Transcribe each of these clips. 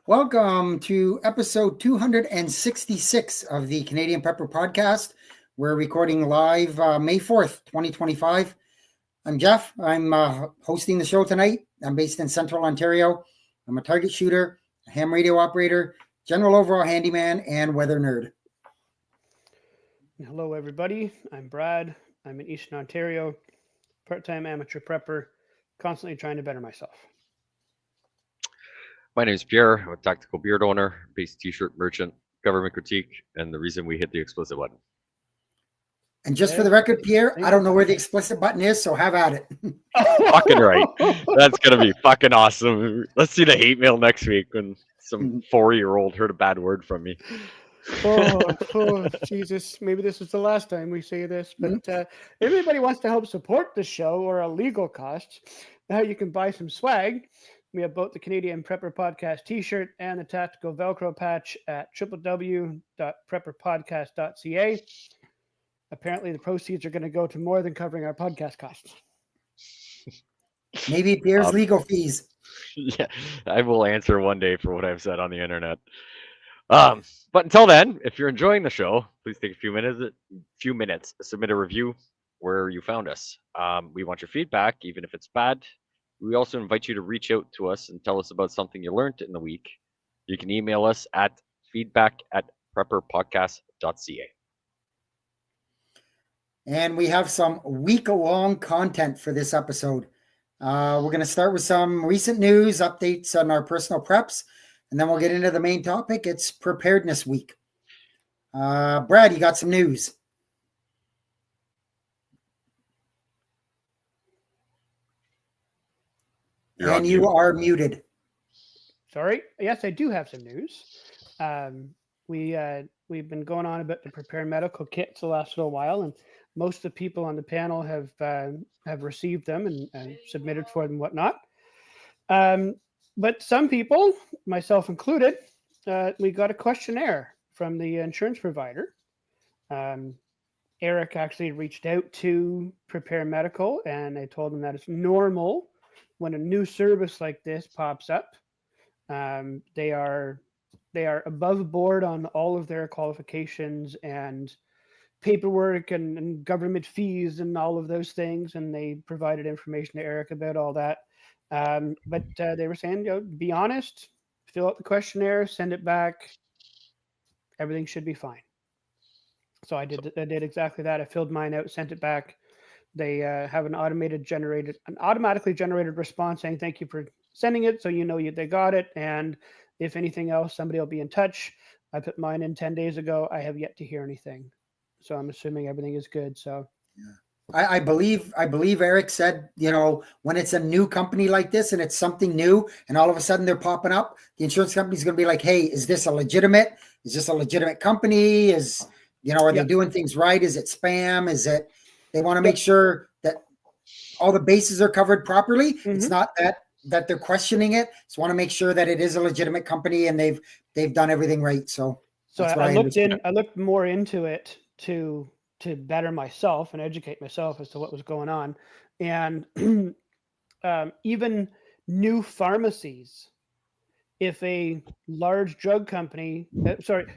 Welcome to episode 266 of the Canadian Prepper Podcast. We're recording live May 4th, 2025. I'm Jeff. I'm hosting the show tonight. I'm based in Central Ontario. I'm a target shooter, a ham radio operator, general overall handyman, and weather nerd. Hello, everybody. I'm Brad. I'm in Eastern Ontario, part-time amateur prepper, constantly trying to better myself. My name is Pierre. I'm a tactical beard owner, base t-shirt merchant, government critique, and the reason we hit the explicit button. And just for the record, Pierre, I don't know where the explicit button is, so have at it. Fucking right. That's going to be fucking awesome. Let's see the hate mail next week when some 4-year-old heard a bad word from me. Oh, Jesus. Maybe this is the last time we say this, but if anybody wants to help support the show or a legal cost, now you can buy some swag. We have both the Canadian Prepper Podcast t-shirt and the tactical Velcro patch at www.prepperpodcast.ca. Apparently, the proceeds are going to go to more than covering our podcast costs. Maybe Pierre's legal fees. Yeah, I will answer one day for what I've said on the internet. But until then, if you're enjoying the show, please take a few minutes, submit a review where you found us. We want your feedback, even if it's bad. We also invite you to reach out to us and tell us about something you learned in the week. You can email us at feedback@prepperpodcast.ca. And we have some week-long content for this episode. We're going to start with some recent news, updates on our personal preps, and then we'll get into the main topic. It's Preparedness Week. Brad, you got some news. And you are muted. Sorry. Yes, I do have some news. We've been going on about the prepare medical kits the last little while, and most of the people on the panel have received them and submitted for them and whatnot. But some people, myself included, we got a questionnaire from the insurance provider. Eric actually reached out to Prepare Medical, and I told him that it's normal when a new service like this pops up. They are above board on all of their qualifications and paperwork and government fees and all of those things, and they provided information to Eric about all that. But they were saying, be honest, fill out the questionnaire, send it back. Everything should be fine. So I did exactly that. I filled mine out, sent it back. They have an automatically generated response saying thank you for sending it, so they got it. And if anything else, somebody will be in touch. I put mine in 10 days ago. I have yet to hear anything, so I'm assuming everything is good. So, yeah. I believe Eric said, when it's a new company like this and it's something new, and all of a sudden they're popping up, the insurance company is going to be like, "Hey, is this a legitimate company? Are they doing things right? Is it spam? Is it?" They want to make sure that all the bases are covered properly. Mm-hmm. It's not that they're questioning it. Just want to make sure that it is a legitimate company and they've done everything right. So I looked more into it to better myself and educate myself as to what was going on. And even new pharmacies, if a large drug company,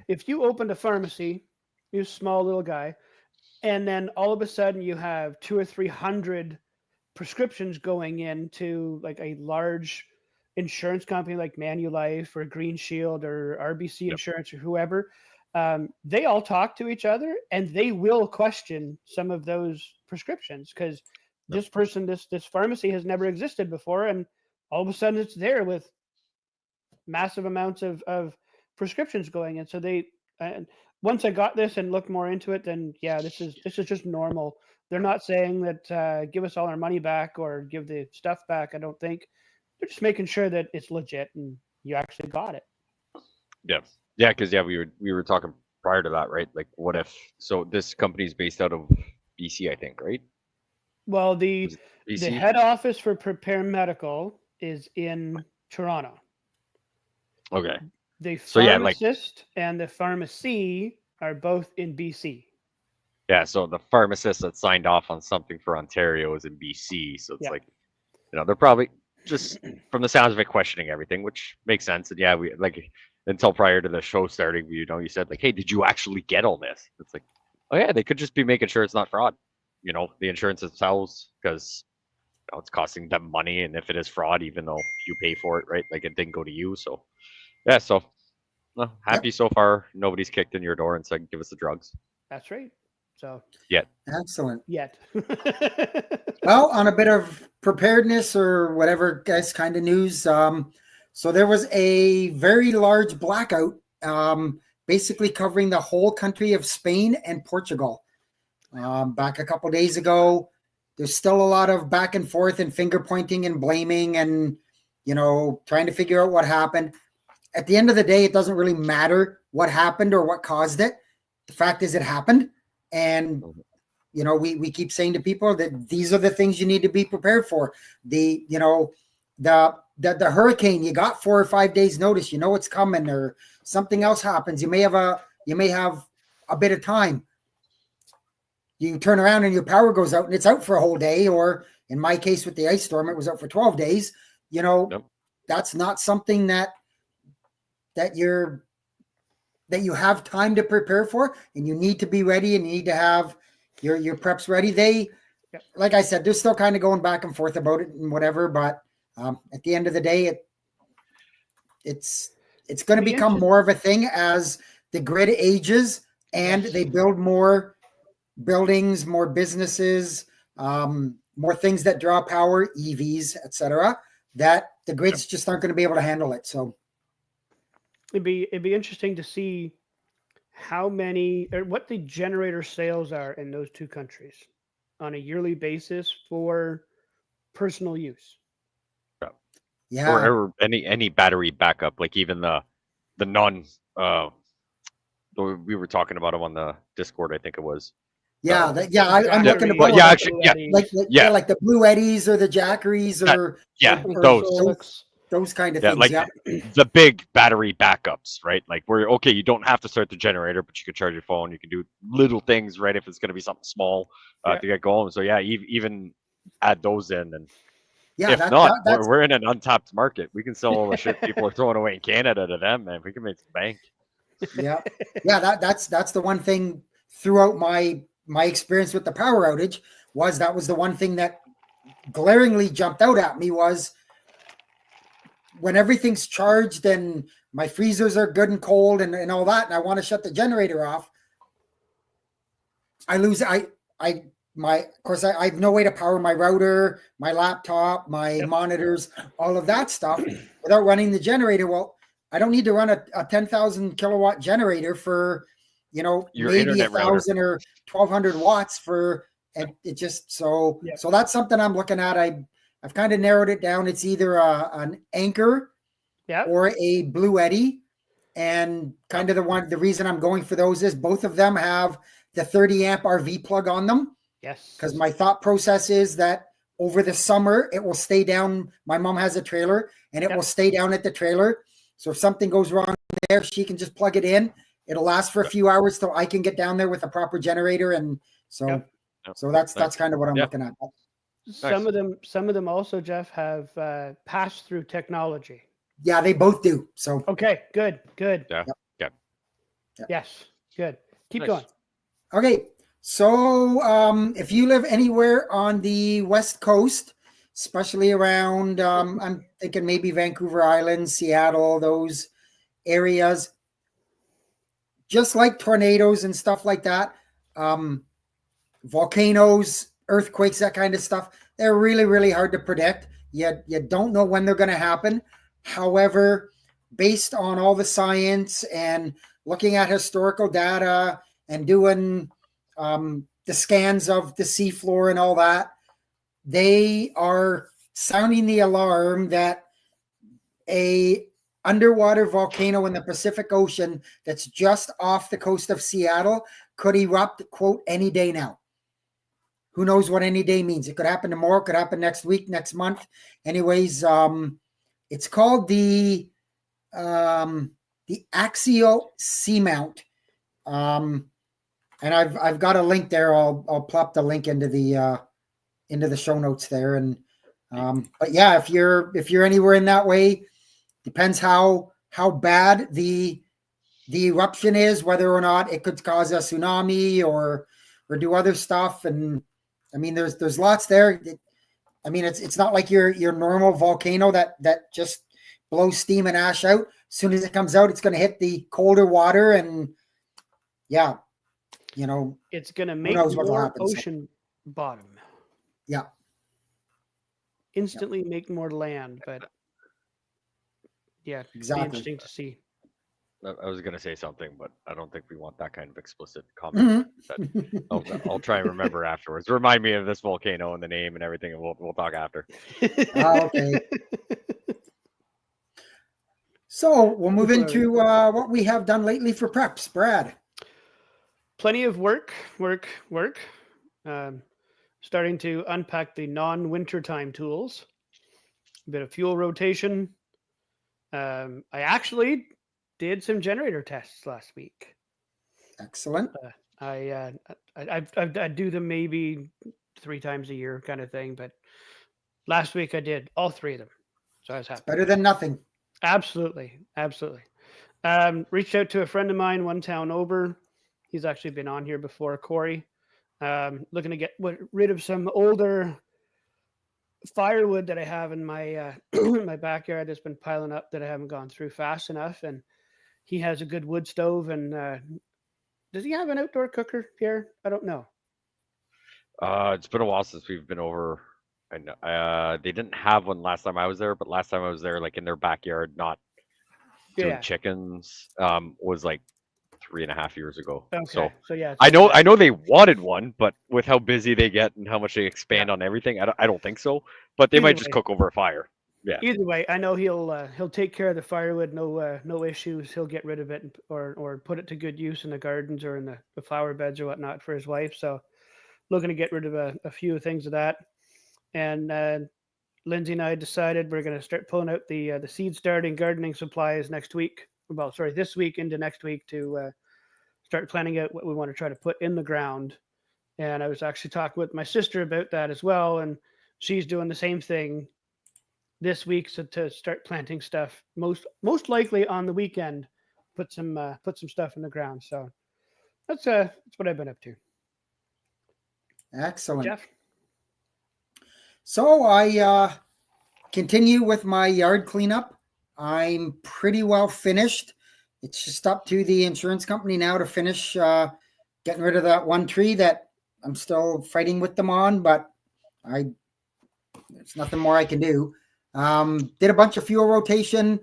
if you opened a pharmacy, you're a small little guy, and then all of a sudden you have 200 or 300 prescriptions going into like a large insurance company like Manulife or Green Shield or RBC Insurance or whoever, they all talk to each other and they will question some of those prescriptions because this pharmacy has never existed before, and all of a sudden it's there with massive amounts of prescriptions going in. So once I got this and looked more into it, then this is just normal. They're not saying that give us all our money back or give the stuff back. I don't think. They're just making sure that it's legit and you actually got it. Yeah, because we were talking prior to that, right? Like, what if? So this company's based out of BC, I think, right? Well, the head office for Prepare Medical is in Toronto. Okay. The pharmacist and the pharmacy are both in BC. Yeah, so the pharmacist that signed off on something for Ontario is in BC. So it's like, they're probably just from the sounds of it, questioning everything, which makes sense. And yeah, we like until prior to the show starting, you know, you said like, "Hey, did you actually get all this?" It's like, oh yeah, they could just be making sure it's not fraud. You know, the insurance themselves, because you know, it's costing them money, and if it is fraud, even though you pay for it, right? Like it didn't go to you. So yeah, so well, Yep. happy so far. Nobody's kicked in your door and said, "Give us the drugs." That's right. So Yet. Excellent. yet. Well, on a bit of preparedness or whatever, guys, kind of news. So there was a very large blackout, basically covering the whole country of Spain and Portugal. Back a couple days ago, there's still a lot of back and forth and finger pointing and blaming and, you know, trying to figure out what happened. At the end of the day, it doesn't really matter what happened or what caused it. The fact is it happened. And you know, we keep saying to people that these are the things you need to be prepared for. The hurricane, you got 4 or 5 days notice, you know it's coming, or something else happens. You may have a bit of time. You turn around and your power goes out and it's out for a whole day, or in my case with the ice storm, it was out for 12 days. You know, Yep. That's not something that you have time to prepare for, and you need to be ready, and you need to have your preps ready. Like I said, they're still kind of going back and forth about it and whatever, but at the end of the day, it's going to become more of a thing as the grid ages and they build more buildings, more businesses, more things that draw power, EVs, etc. That the grids just aren't going to be able to handle it. So it'd be interesting to see how many or what the generator sales are in those two countries on a yearly basis for personal use. Yeah. Or any battery backup, like even the non we were talking about them on the Discord, I think it was. I'm looking at like the Blue Eddies or the Jackeries or those kind of things. Like the big battery backups, right? Like where okay, you don't have to start the generator, but you can charge your phone. You can do little things, right? If it's going to be something small to get going. So yeah, even add those in, and we're in an untapped market. We can sell all the shit people are throwing away in Canada to them, man. We can make some bank. That's the one thing throughout my experience with the power outage was the one thing that glaringly jumped out at me was when everything's charged and my freezers are good and cold and all that, and I want to shut the generator off, I have no way to power my router, my laptop, my monitors, all of that stuff without running the generator. Well, I don't need to run a 10,000 kilowatt generator for, you know, your maybe 1,000 or 1,200 watts for, and it just, so that's something I'm looking at. I've kind of narrowed it down. It's either an Anchor or a Blue Eddy. And kind of the reason I'm going for those is both of them have the 30 amp RV plug on them. Yes. Because my thought process is that over the summer, it will stay down. My mom has a trailer and it will stay down at the trailer. So if something goes wrong there, she can just plug it in. It'll last for a few hours till I can get down there with a proper generator. And so that's kind of what I'm looking at. Some of them also, Jeff, have pass through technology. Yeah, they both do. So okay, good. Yeah. Yes, good. Keep going. Okay, so if you live anywhere on the West Coast, especially around, I'm thinking maybe Vancouver Island, Seattle, those areas, just like tornadoes and stuff like that, volcanoes, earthquakes, that kind of stuff, they're really, really hard to predict. You don't know when they're going to happen. However, based on all the science and looking at historical data and doing the scans of the seafloor and all that, they are sounding the alarm that a underwater volcano in the Pacific Ocean that's just off the coast of Seattle could erupt, quote, any day now. Who knows what any day means? It could happen tomorrow, could happen next week, next month. Anyways, it's called the axial seamount. And I've got a link there. I'll plop the link into the show notes there. And But yeah, if you're anywhere in that way, depends how bad the eruption is, whether or not it could cause a tsunami or do other stuff. And I mean, there's lots there. I mean, it's not like your normal volcano that just blows steam and ash out. As soon as it comes out, it's going to hit the colder water, and yeah, it's going to make more ocean bottom. Yeah, instantly make more land, but yeah, exactly. Be interesting to see. I was going to say something, but I don't think we want that kind of explicit comment. I'll try and remember afterwards. Remind me of this volcano and the name and everything, and we'll talk after. Okay. So we'll move into what we have done lately for preps. Brad. Plenty of work. Starting to unpack the non-wintertime tools. A bit of fuel rotation. I actually did some generator tests last week. Excellent. I do them maybe 3 times a year kind of thing, but last week I did all 3 of them. So I was happy. It's better than nothing. Absolutely. Reached out to a friend of mine, one town over. He's actually been on here before, Corey. Looking to get rid of some older firewood that I have in my my backyard that's been piling up that I haven't gone through fast enough. And he has a good wood stove. And does he have an outdoor cooker here? I don't know. It's been a while since we've been over. I know they didn't have one last time I was there, but last time I was there, like in their backyard, not doing chickens, was like 3.5 years ago. Okay. So yeah, I know they wanted one, but with how busy they get and how much they expand on everything, I don't think so. But they might just cook over a fire. Yeah. Either way, I know he'll take care of the firewood. No issues. He'll get rid of it or put it to good use in the gardens or in the flower beds or whatnot for his wife. So looking to get rid of a few things of that. And Lindsay and I decided we're going to start pulling out the seed starting gardening supplies next week. Well, sorry, this week into next week to start planning out what we want to try to put in the ground. And I was actually talking with my sister about that as well, and she's doing the same thing this week. So to start planting stuff, most likely on the weekend, put some stuff in the ground. So that's what I've been up to. Excellent. Jeff? So I continue with my yard cleanup. I'm pretty well finished. It's just up to the insurance company now to finish getting rid of that one tree that I'm still fighting with them on, but there's nothing more I can do. Did a bunch of fuel rotation.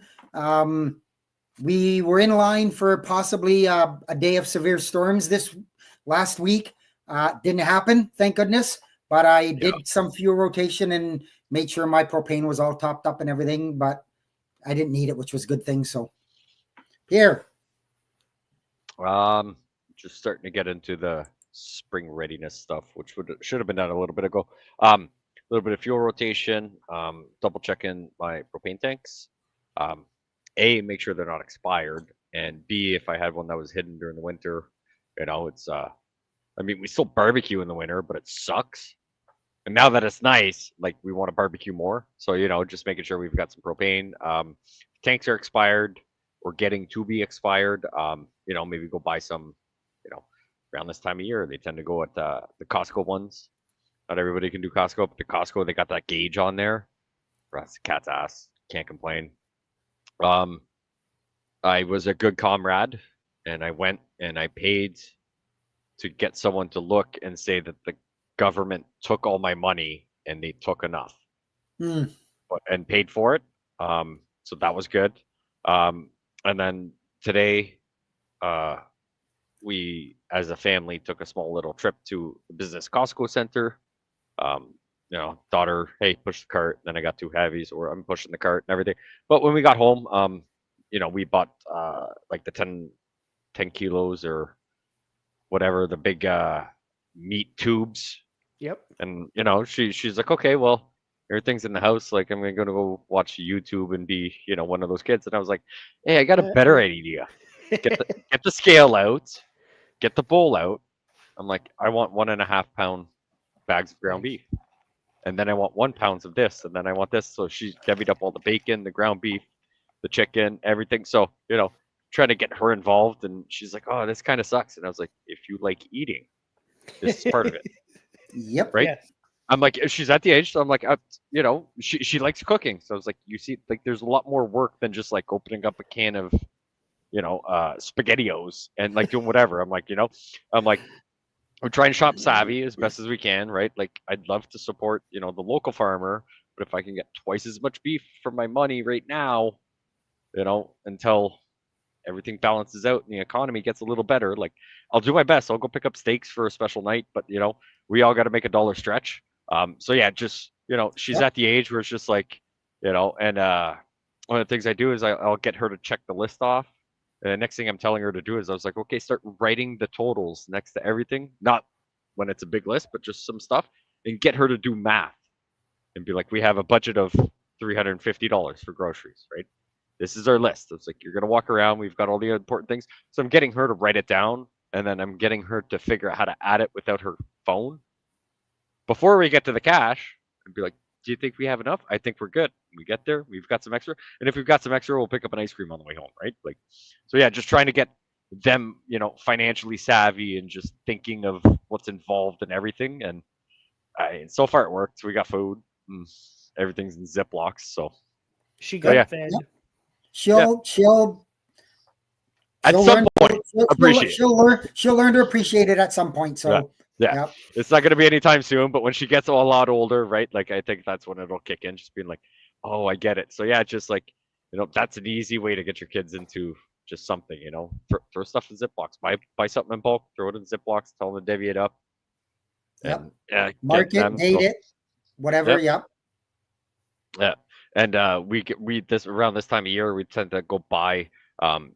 We were in line for possibly a day of severe storms this last week. Didn't happen, thank goodness. But I did some fuel rotation and made sure my propane was all topped up and everything, but I didn't need it, which was a good thing. So here. Just starting to get into the spring readiness stuff, which should have been done a little bit ago. A little bit of fuel rotation, double checking my propane tanks. A, make sure they're not expired, and B, if I had one that was hidden during the winter, it's I mean, we still barbecue in the winter, but it sucks. And now that it's nice, like we want to barbecue more. So, just making sure we've got some propane. Tanks are expired or getting to be expired. Maybe go buy some, around this time of year. They tend to go at the Costco ones. Not everybody can do Costco, but the Costco, they got that gauge on there. That's a cat's ass. Can't complain. I was a good comrade, and I went and I paid to get someone to look and say that the government took all my money and they took enough and paid for it. So that was good. And then today, we as a family took a small little trip to the business Costco center. Daughter, hey, push the cart. Then I got 2 heavies, or I'm pushing the cart and everything. But when we got home, we bought like the 10 kilos or whatever, the big meat tubes. Yep. And she's like, okay, well, everything's in the house. Like, I'm gonna go watch YouTube and be, one of those kids. And I was like, hey, I got a better idea. Get the scale out, get the bowl out. I'm like, I want 1.5 pound bags of ground beef. and then I want 1 pound of this, and then I want this. So she divvied up all the bacon, the ground beef, the chicken, everything. So, trying to get her involved, and she's like, "Oh, this kind of sucks." And I was like, "If you like eating, this is part of it, Yep. right?" Yes. I'm like, she's at the age, so I'm like, she likes cooking. So I was like, you see, like, there's a lot more work than just like opening up a can of, SpaghettiOs and like doing whatever. I'm like, we're trying to shop savvy as best as we can, right? Like, I'd love to support, the local farmer, but if I can get twice as much beef for my money right now, until everything balances out and the economy gets a little better, like, I'll do my best. I'll go pick up steaks for a special night, but we all got to make a dollar stretch. So yeah, just she's at the age where it's just like, and one of the things I do is I'll get her to check the list off. And the next thing I'm telling her to do is I was like, okay, start writing the totals next to everything, not when it's a big list, but just some stuff, and get her to do math and be like, we have a budget of $350 for groceries, right? This is our list. It's like, you're going to walk around. We've got all the important things. So I'm getting her to write it down, and then I'm getting her to figure out how to add it without her phone before we get to the cash, and be like, do you think we have enough? I think we're good. We get there, we've got some extra. And if we've got some extra, we'll pick up an ice cream on the way home, right? Like, so yeah, just trying to get them, financially savvy and just thinking of what's involved in everything. And so far it worked. We got food. Everything's in Ziplocs. So She got yeah. fed. Yep. She'll at some learn, point appreciate it. She'll learn to appreciate it at some point. So yeah. yep. It's not going to be anytime soon, but when she gets a lot older, right? Like, I think that's when it'll kick in, just being like, oh, I get it. So yeah, just like, that's an easy way to get your kids into just something, throw stuff in Ziplocs, buy something in bulk, throw it in Ziplocs, tell them to divvy it up. Yep. And, Mark it, date it, whatever. Yep. Yeah. And we this around this time of year, we tend to go buy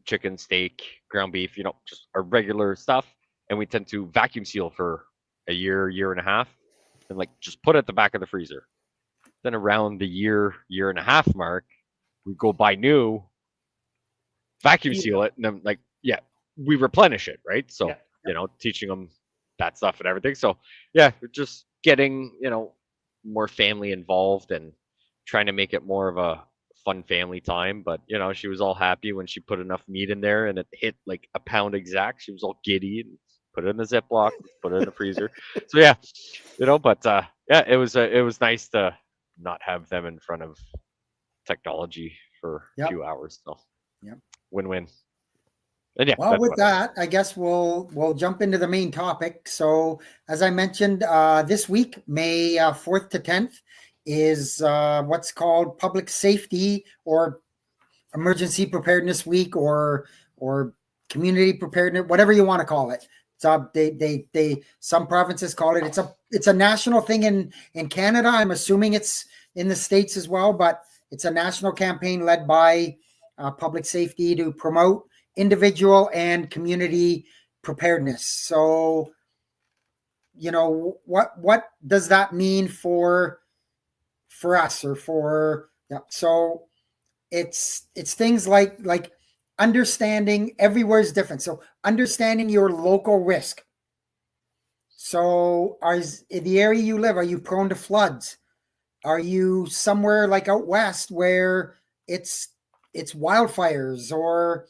chicken, steak, ground beef, just our regular stuff. And we tend to vacuum seal for a year and a half, and like just put it at the back of the freezer. Then around the year and a half mark, we go buy new, vacuum seal it, and then we replenish it, right? So teaching them that stuff and everything. So yeah, we're just getting more family involved and trying to make it more of a fun family time. But she was all happy when she put enough meat in there and it hit like a pound exact. She was all giddy and put it in the Ziploc, put it in the freezer. So yeah, but yeah, it was nice to not have them in front of technology for a few hours. So win-win. And yeah, well, with that, I guess we'll jump into the main topic. So as I mentioned, this week, May 4th to 10th, is what's called Public Safety or Emergency Preparedness Week or Community Preparedness, whatever you want to call it. So they some provinces call it. It's a national thing in Canada. I'm assuming it's in the States as well, but it's a national campaign led by public safety to promote individual and community preparedness. So, what does that mean for us or for so it's things like understanding everywhere is different. So understanding your local risk. So in the area you live, are you prone to floods? Are you somewhere like out west where it's wildfires, or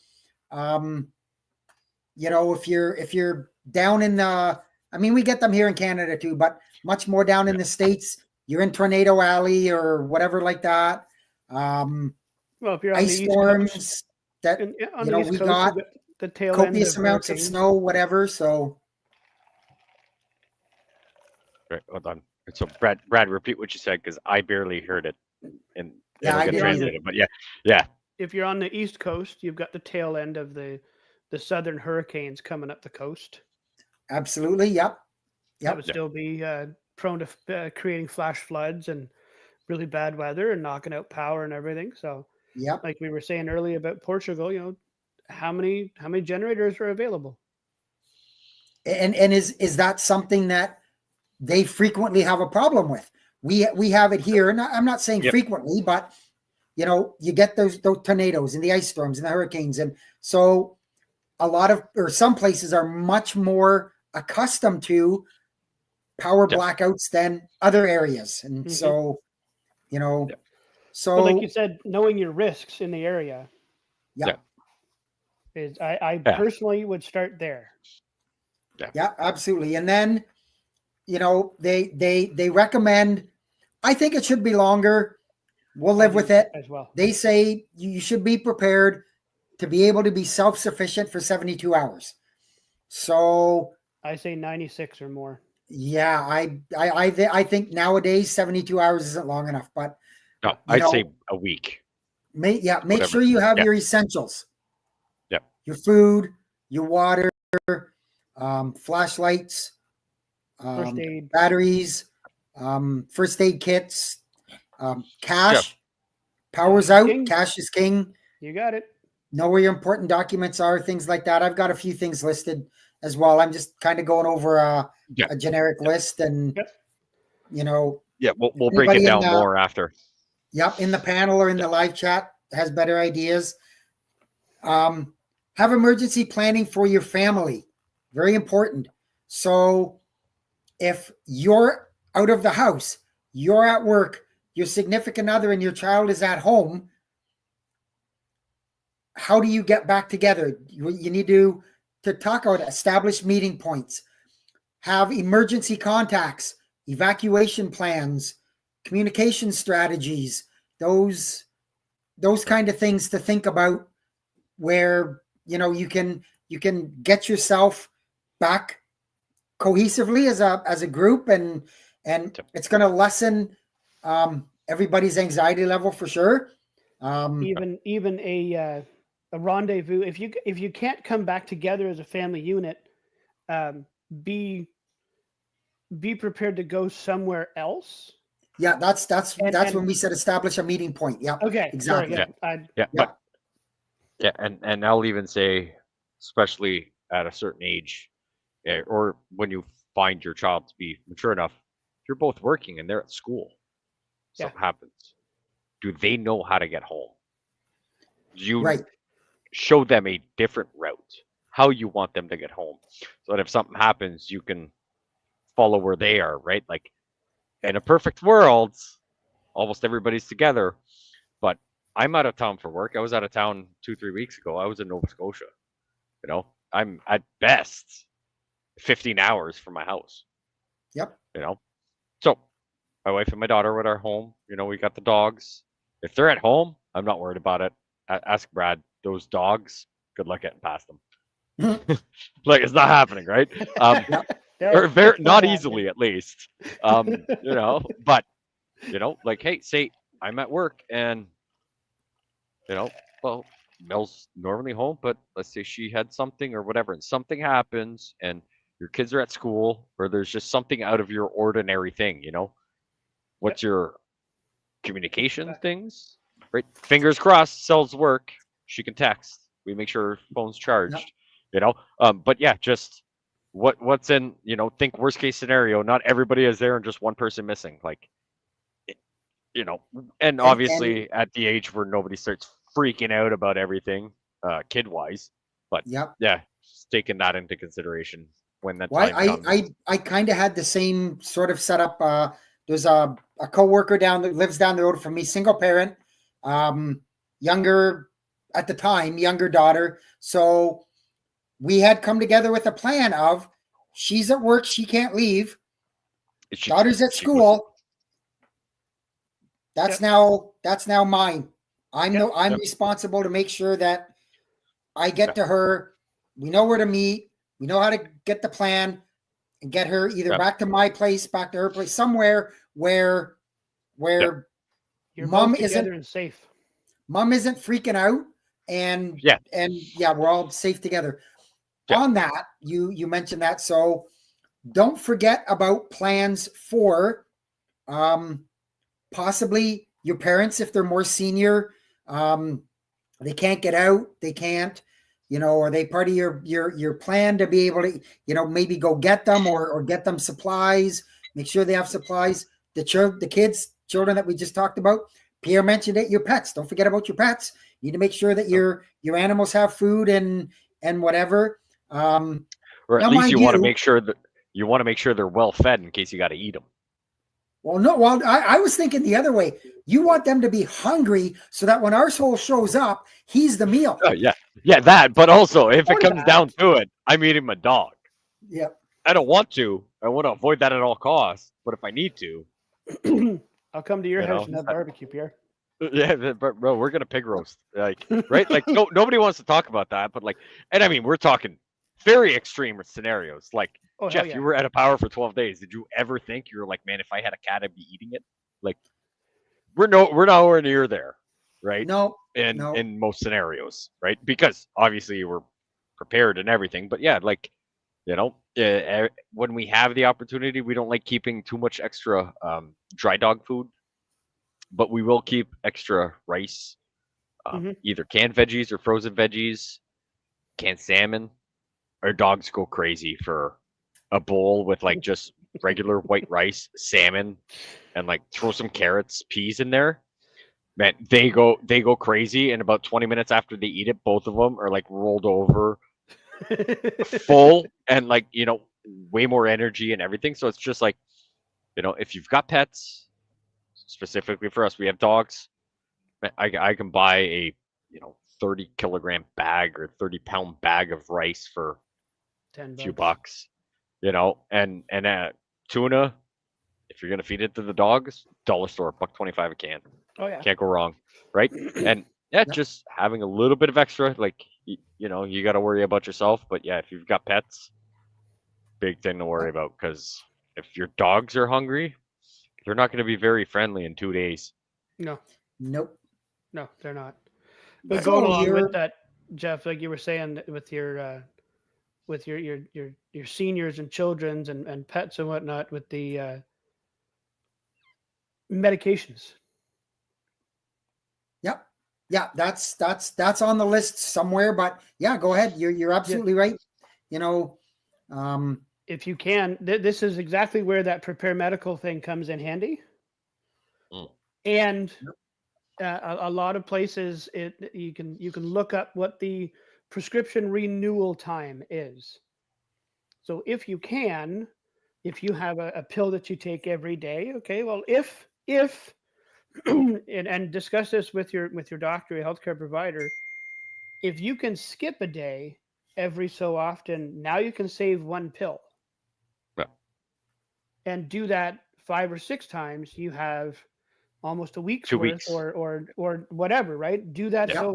if you're down in the, I mean, we get them here in Canada too, but much more down in the States, you're in Tornado Alley or whatever like that. Well, if you're on ice the East storms Coast, that on the East we Coast, got the tail copious end of amounts of hurricanes. snow, whatever. So right, hold on. So Brad, repeat what you said because I barely heard it, and I it'll get didn't translated. But yeah. If you're on the East Coast, you've got the tail end of the southern hurricanes coming up the coast. Absolutely, yep. That would still be prone to creating flash floods and really bad weather and knocking out power and everything. So, like we were saying earlier about Portugal, how many generators are available? And is that something that they frequently have a problem with? We have it here, and I'm not saying frequently, but you get those tornadoes and the ice storms and the hurricanes, and so some places are much more accustomed to power Yeah. blackouts than other areas. And Mhm. so, you know, Yeah. so But like you said, knowing your risks in the area yeah, is, I Yeah. personally would start there. yeah, absolutely. And then, you know, they recommend, I think it should be longer. We'll I live do with it. as well. They say you should be prepared to be able to be self-sufficient for 72 hours. So I say 96 or more. yeah, I think nowadays 72 hours isn't long enough, but No, you I'd know, say a week. make Whatever. sure you have Yeah. your essentials. Yeah. Your food, your water, flashlights, First aid. batteries, first aid kits, cash. Yeah. Power's Cash is out. king. Cash is king. You got it. Know where your important documents are, things like that. I've got a few things listed as well. I'm just kind of going over Yeah. a generic list, and Yep. you know, Yeah, we'll break it anybody down more after. Yep, in the panel or in the live chat has better ideas. Have emergency planning for your family. Very important. So if you're out of the house, you're at work, your significant other and your child is at home, how do you get back together? You need to talk about establish meeting points, have emergency contacts, evacuation plans, communication strategies, those kind of things to think about, where you know you can get yourself back cohesively as a group, and it's going to lessen everybody's anxiety level for sure. Even a rendezvous. If you can't come back together as a family unit, be prepared to go somewhere else. Yeah, that's And when we said establish a meeting point. Yeah, okay, exactly. sorry, Yeah, Yeah. but yeah, and I'll even say, especially at a certain age, or when you find your child to be mature enough, if you're both working and they're at school, something happens. Do they know how to get home? Do you Right. show them a different route, how you want them to get home, so that if something happens, you can follow where they are, right? Like in a perfect world, almost everybody's together, but I'm out of town for work. I was out of town 2-3 weeks ago. I was in Nova Scotia. You know, I'm at best 15 hours from my house. Yep. You know, so my wife and my daughter were at our home. You know, we got the dogs. If they're at home, I'm not worried about it. Ask Brad. Those dogs, good luck getting past them. Like it's not happening, right? Or very not easily, at least. You know, but you know, like, hey, say I'm at work and you know, well, Mel's normally home, but let's say she had something or whatever, and something happens, and your kids are at school, or there's just something out of your ordinary thing, you know? What's your communication things? Right? Fingers crossed, cells work. She can text. We make sure her phone's charged, you know? But yeah, just what's in, you know, think worst case scenario, not everybody is there and just one person missing. Like, you know, and obviously at the age where nobody starts freaking out about everything, kid wise, but Yep. yeah, just taking that into consideration when that Well, time comes. I kind of had the same sort of setup. There's a coworker lives down the road from me, single parent, younger at the time, younger daughter. So we had come together with a plan of she's at work, she can't leave. Daughter's at school. That's now mine. I'm responsible to make sure that I get to her. We know where to meet. We know how to get the plan and get her either back to my place, back to her place, somewhere where you're mom both together isn't and safe. Mom isn't freaking out, and we're all safe together. On that, you mentioned that, so don't forget about plans for possibly your parents if they're more senior. They can't get out, they can't, you know, are they part of your plan to be able to, you know, maybe go get them or get them supplies, make sure they have supplies. The kids, children that we just talked about, Pierre mentioned it, your pets. Don't forget about your pets. You need to make sure that your animals have food and whatever. Or at least you want to make sure that you want to make sure they're well fed in case you got to eat them. Well, no, well, I was thinking the other way. You want them to be hungry so that when Arsehole shows up, he's the meal. Oh yeah, yeah, that. But also, if it Or comes that. down to it, I'm eating my dog. Yep. I don't want to. I want to avoid that at all costs. But if I need to, I'll come to your You house know, and have barbecue, Pierre. yeah, but bro, we're gonna pig roast, like, right? Like, no, nobody wants to talk about that, but like, and I mean, we're talking very extreme scenarios. Like, Oh, hell Jeff, yeah. you were at a power for 12 days. Did you ever think you were like, man, if I had a cat, I'd be eating it? Like, we're nowhere near there, right? No. In most scenarios, right? Because obviously we're prepared and everything. But yeah, like, when we have the opportunity, we don't like keeping too much extra dry dog food, but we will keep extra rice, either canned veggies or frozen veggies, canned salmon. Our dogs go crazy for a bowl with like just regular white rice, salmon, and like throw some carrots, peas in there. Man, they go crazy, and about 20 minutes after they eat it, both of them are like rolled over, full, and like, way more energy and everything. So it's just like, if you've got pets, specifically for us, we have dogs. I can buy a 30-kilogram bag or 30-pound bag of rice for $10. a few bucks, and tuna. If you're gonna feed it to the dogs, dollar store, $1.25 a can. Oh yeah. Can't go wrong, right? And yeah, Yep. just having a little bit of extra, like, you got to worry about yourself. But yeah, if you've got pets, big thing to worry about, because if your dogs are hungry, they're not going to be very friendly in 2 days. No, Nope. they're not. But So going along you're- with that, Jeff, like you were saying with your seniors and children's and pets and whatnot, with the medications. Yep. Yeah, that's on the list somewhere. But yeah, go ahead. You're absolutely right. If you can, this is exactly where that prepare medical thing comes in handy. And a lot of places, you can look up what the prescription renewal time is. So if you have a pill that you take every day, okay, well, if and discuss this with your doctor, your healthcare provider, if you can skip a day every so often, now you can save one pill. Yeah. And do that 5 or 6 times, you have almost a week's 2 worth weeks. or whatever, right? Do that Yeah.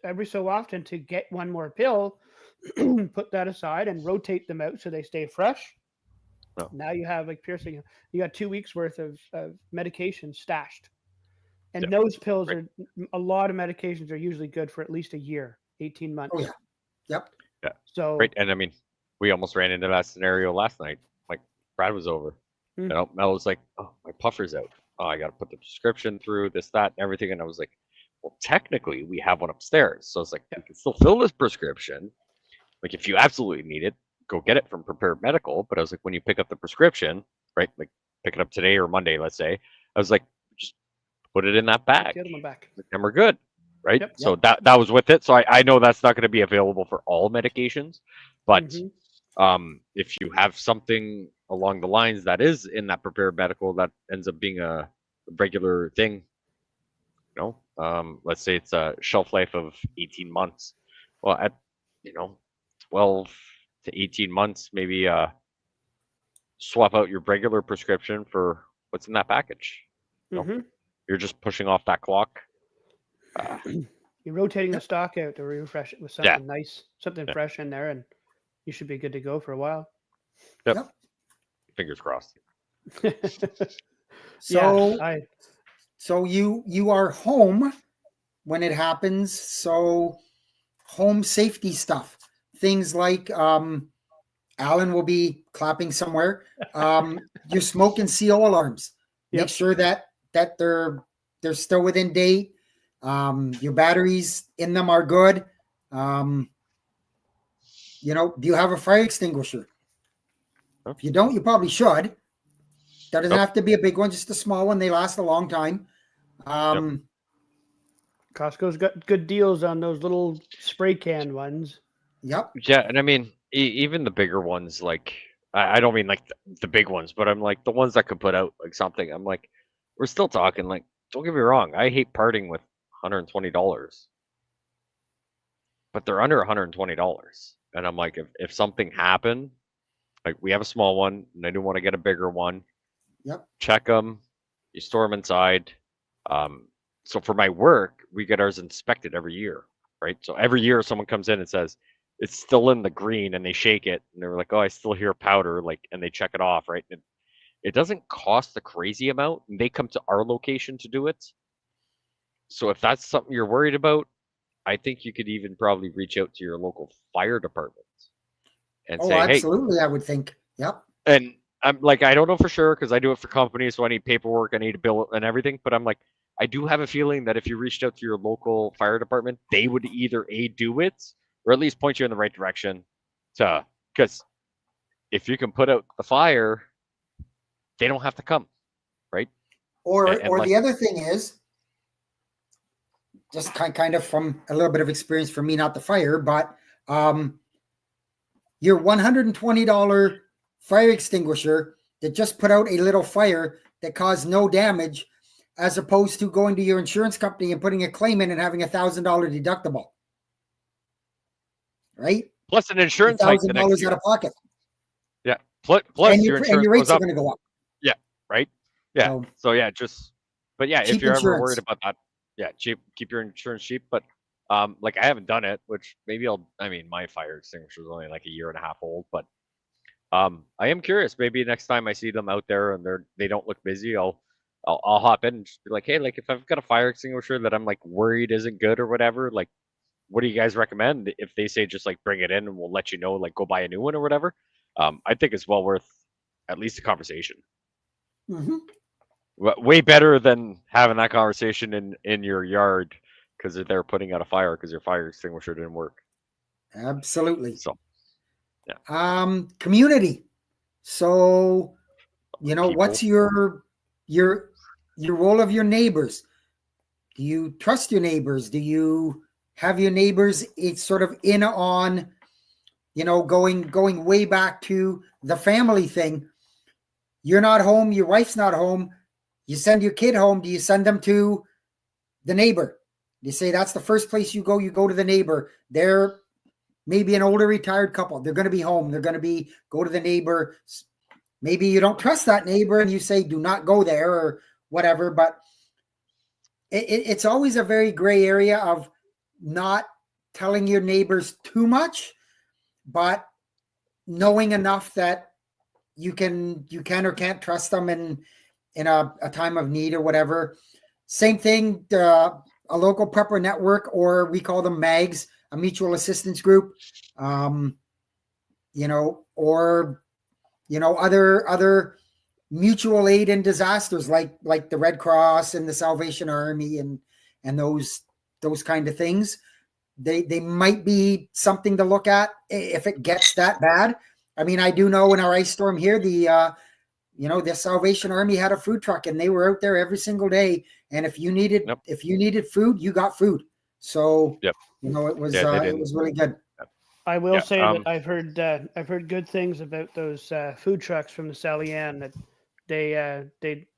every so often to get one more pill, put that aside and rotate them out so they stay fresh. Oh. Now you have, like Pierce saying, you got 2 weeks worth of medication stashed. And Yeah. those pills Right. a lot of medications are usually good for at least a year, 18 months. Oh yeah. Yep. Yeah. So Right. And I mean, we almost ran into that scenario last night. Like, Brad was over. Mel was like, "Oh, my puffer's out. Oh, I got to put the prescription through, this, that, and everything." And I was like, "Well, technically, we have one upstairs. So it's like, you can still fill this prescription. Like, if you absolutely need it, go get it from Prepared Medical." But I was like, when you pick up the prescription, right? Like, pick it up today or Monday, let's say. I was like, just put it in that bag, get them back. and we're good, right? Yep. So that was with it. So I know that's not going to be available for all medications, but if you have something along the lines that is in that Prepared Medical that ends up being a regular thing, let's say it's a shelf life of 18 months. Well, at 12 to 18 months, maybe swap out your regular prescription for what's in that package. You're just pushing off that clock. You're rotating the stock out to refresh it with something nice, something fresh in there, and you should be good to go for a while. Yep. Fingers crossed. So Yeah, so you are home when it happens. So home safety stuff, things like Alan will be clapping somewhere. Your smoke and CO alarms. Make sure that they're still within date. Your batteries in them are good. Do you have a fire extinguisher? If you don't, you probably should. That doesn't have to be a big one, just a small one. They last a long time. Costco's got good deals on those little spray can ones. Yep. Yeah, and I mean, even the bigger ones, like I don't mean like the big ones, but I'm like the ones that could put out like something. I'm like, we're still talking like, don't get me wrong, I hate parting with $120, but they're under $120. And I'm like, if something happened, like we have a small one and I do want to get a bigger one, Yep. check them, you store them inside. So for my work, we get ours inspected every year, right? So every year someone comes in and says, it's still in the green, and they shake it and they're like, oh, I still hear powder, like, and they check it off, right? And it doesn't cost a crazy amount. And they come to our location to do it. So if that's something you're worried about, I think you could even probably reach out to your local fire department and Oh, say, hey, absolutely. I would think. Yep. and I'm like, I don't know for sure because I do it for companies, so I need paperwork, I need a bill and everything. But I'm like, I do have a feeling that if you reached out to your local fire department, they would either A, do it, or at least point you in the right direction to, because if you can put out the fire, they don't have to come, right? Or Unless, the other thing is, just kind of from a little bit of experience for me, not the fire, but your $120 fire extinguisher that just put out a little fire that caused no damage, as opposed to going to your insurance company and putting a claim in and having $1,000 deductible, right? plus an insurance hike the next $1,000 year. out of pocket. Yeah. Plus And your insurance your rates goes are up. going to go up. Yeah. Right. Yeah. So yeah, but yeah, if cheap you're ever insurance. worried about that, yeah, keep your insurance cheap. But like I haven't done it, which maybe I mean, my fire extinguisher is only like a year and a half old, but I am curious. Maybe next time I see them out there and they don't look busy, I'll hop in and just be like, hey, like if I've got a fire extinguisher that I'm like worried isn't good or whatever, like what do you guys recommend? If they say just like bring it in and we'll let you know, like go buy a new one or whatever, I think it's well worth at least a conversation. Mm-hmm. Way better than having that conversation in your yard because they're putting out a fire because your fire extinguisher didn't work. Absolutely. So, yeah. Community. So, People. what's your role of your neighbors? Do you trust your neighbors? Do you have your neighbors? It's sort of in on, going way back to the family thing. You're not home. Your wife's not home. You send your kid home. Do you send them to the neighbor? You say that's the first place you go. You go to the neighbor. They're maybe an older retired couple. They're going to be home. They're going to go to the neighbor. Maybe you don't trust that neighbor and you say, do not go there or whatever. But it's always a very gray area of not telling your neighbors too much, but knowing enough that you can or can't trust them in a time of need or whatever. Same thing, a local prepper network, or we call them MAGs, a mutual assistance group, or other mutual aid in disasters like the Red Cross and the Salvation Army and those kind of things. They might be something to look at if it gets that bad. I mean, I do know in our ice storm here, the Salvation Army had a food truck and they were out there every single day. And if you needed food, you got food. So, it was really good. I will say that I've heard good things about those food trucks from the Sally Ann, that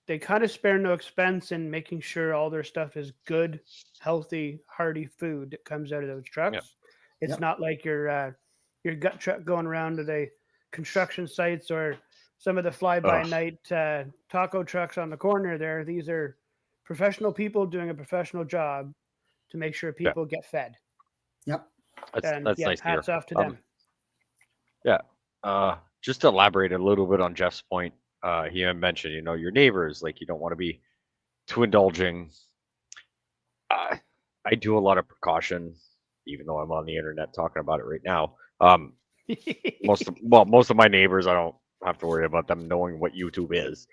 they kind of spare no expense in making sure all their stuff is good, healthy, hearty food that comes out of those trucks. Yep. It's not like your gut truck going around to the construction sites or some of the fly-by-night taco trucks on the corner there. These are professional people doing a professional job to make sure people get fed. Yep. That's nice. Hats off to them. Yeah. Just to elaborate a little bit on Jeff's point, he mentioned, your neighbors, like you don't want to be too indulging. I do a lot of precaution, even though I'm on the internet talking about it right now. Most of my neighbors, I don't have to worry about them knowing what YouTube is.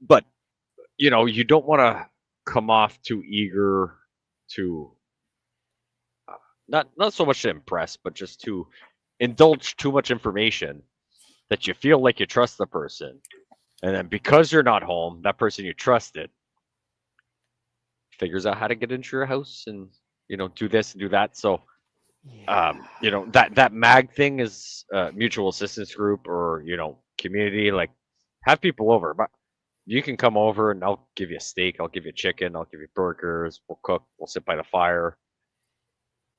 But you don't want to come off too eager to not so much to impress, but just to indulge too much information that you feel like you trust the person, and then because you're not home, that person you trusted figures out how to get into your house and do this and do that. So You know, that mag thing is mutual assistance group or, you know, community. Like, have people over, but you can come over and I'll give you a steak, I'll give you chicken, I'll give you burgers, we'll cook, we'll sit by the fire.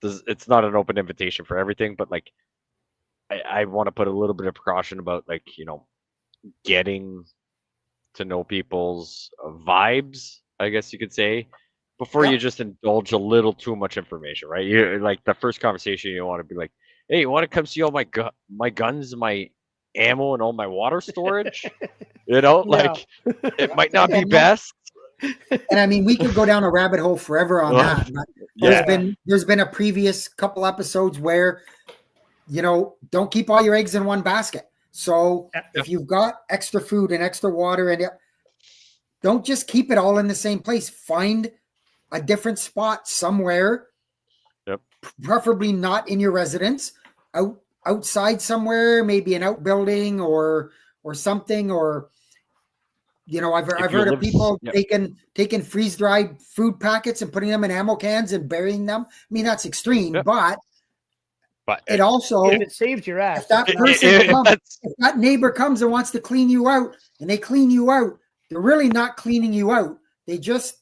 It's not an open invitation for everything, but like I want to put a little bit of precaution about, like, you know, getting to know people's vibes, I guess you could say, before you Yep. just indulge a little too much information, right? You like the first conversation, you want to be like, "Hey, you want to come see all my guns, my ammo, and all my water storage?" You know, No. like it might not be And, best. and I mean, we could go down a rabbit hole forever on Well, that. But yeah, there's been a previous couple episodes where, you know, don't keep all your eggs in one basket. So Yeah. if you've got extra food and extra water, and don't just keep it all in the same place. Find a different spot somewhere. Yep. Preferably not in your residence, outside somewhere, maybe an outbuilding or something. Or, you know, I've If you heard of live, people yep, taking freeze dried food packets and putting them in ammo cans and burying them. I mean, that's extreme, yep. but But it also, If it saves your ass, if that it's not- person comes, that's if that neighbor comes and wants to clean you out and they clean you out, they're really not cleaning you out. They just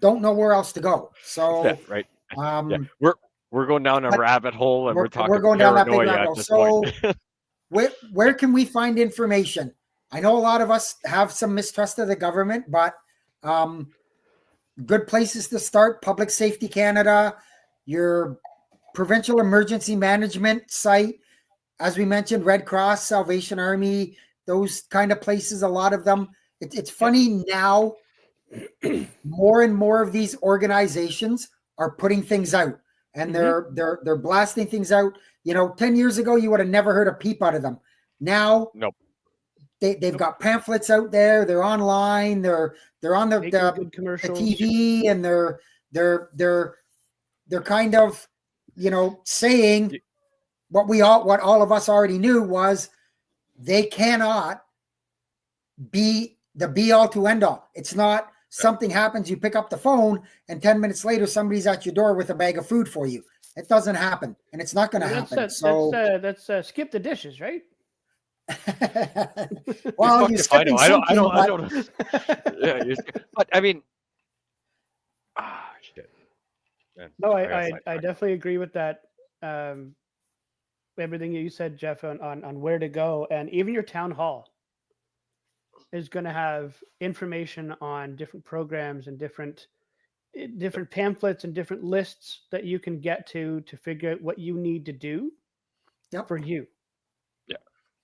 don't know where else to go. So, yeah, right. Yeah, um, we're going down a but rabbit hole, and we're talking going down that big paranoia rabbit at hole. this So, point. where can we find information? I know a lot of us have some mistrust of the government, but good places to start: Public Safety Canada, your provincial emergency management site, as we mentioned, Red Cross, Salvation Army, those kind of places. A lot of them. It's funny now. More and more of these organizations are putting things out, and they're blasting things out. You know, 10 years ago, you would have never heard a peep out of them. Now, Nope. they've got pamphlets out there. They're online. They're on making the good commercials. TV, and they're kind of, you know, saying what all of us already knew was they cannot be the be all to end all. It's not something happens, you pick up the phone, and 10 minutes later, somebody's at your door with a bag of food for you. It doesn't happen, and it's not going to happen. That's skip the dishes, right? Well, you're Fuck if I skipping know. something, I but don't. Yeah, but I mean, shit. Man, No, got I sidetracked. definitely agree with that. Everything you said, Jeff, on where to go, and even your town hall is going to have information on different programs and different pamphlets and different lists that you can get to figure out what you need to do Yep. for you. Yeah.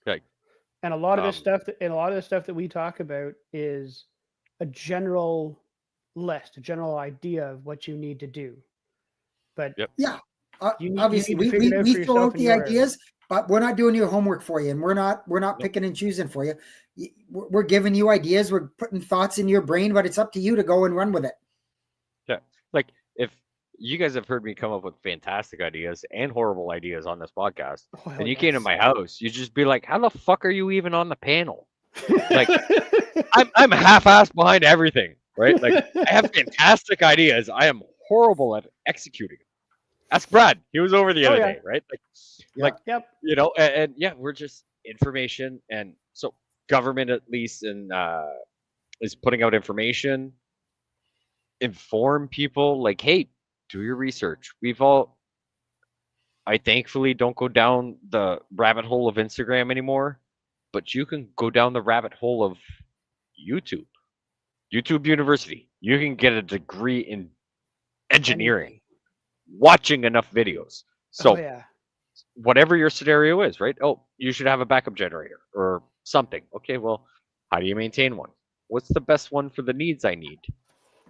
Okay. And a lot of this stuff that we talk about is a general list, a general idea of what you need to do. But Yep. yeah, you obviously need to figure it out we for throw yourself out in the your area. ideas, but we're not doing your homework for you, and we're not Nope. picking and choosing for you. We're giving you ideas. We're putting thoughts in your brain, but it's up to you to go and run with it. Yeah. Like, if you guys have heard me come up with fantastic ideas and horrible ideas on this podcast, Oh, hell and you came to yes. my house, you just be like, "How the fuck are you even on the panel?" Like, I'm half-assed behind everything, right? Like, I have fantastic ideas. I am horrible at executing. Ask Brad. He was over the Oh, other yeah. day, right? Yeah. Like, Yep. you know, and yeah, we're just information, and so government at least is putting out information, inform people, like, hey, do your research. I thankfully don't go down the rabbit hole of Instagram anymore, but you can go down the rabbit hole of YouTube University. You can get a degree in engineering watching enough videos. So Oh yeah. whatever your scenario is, right? Oh, you should have a backup generator or something. Okay, well, how do you maintain one? What's the best one for the needs I need?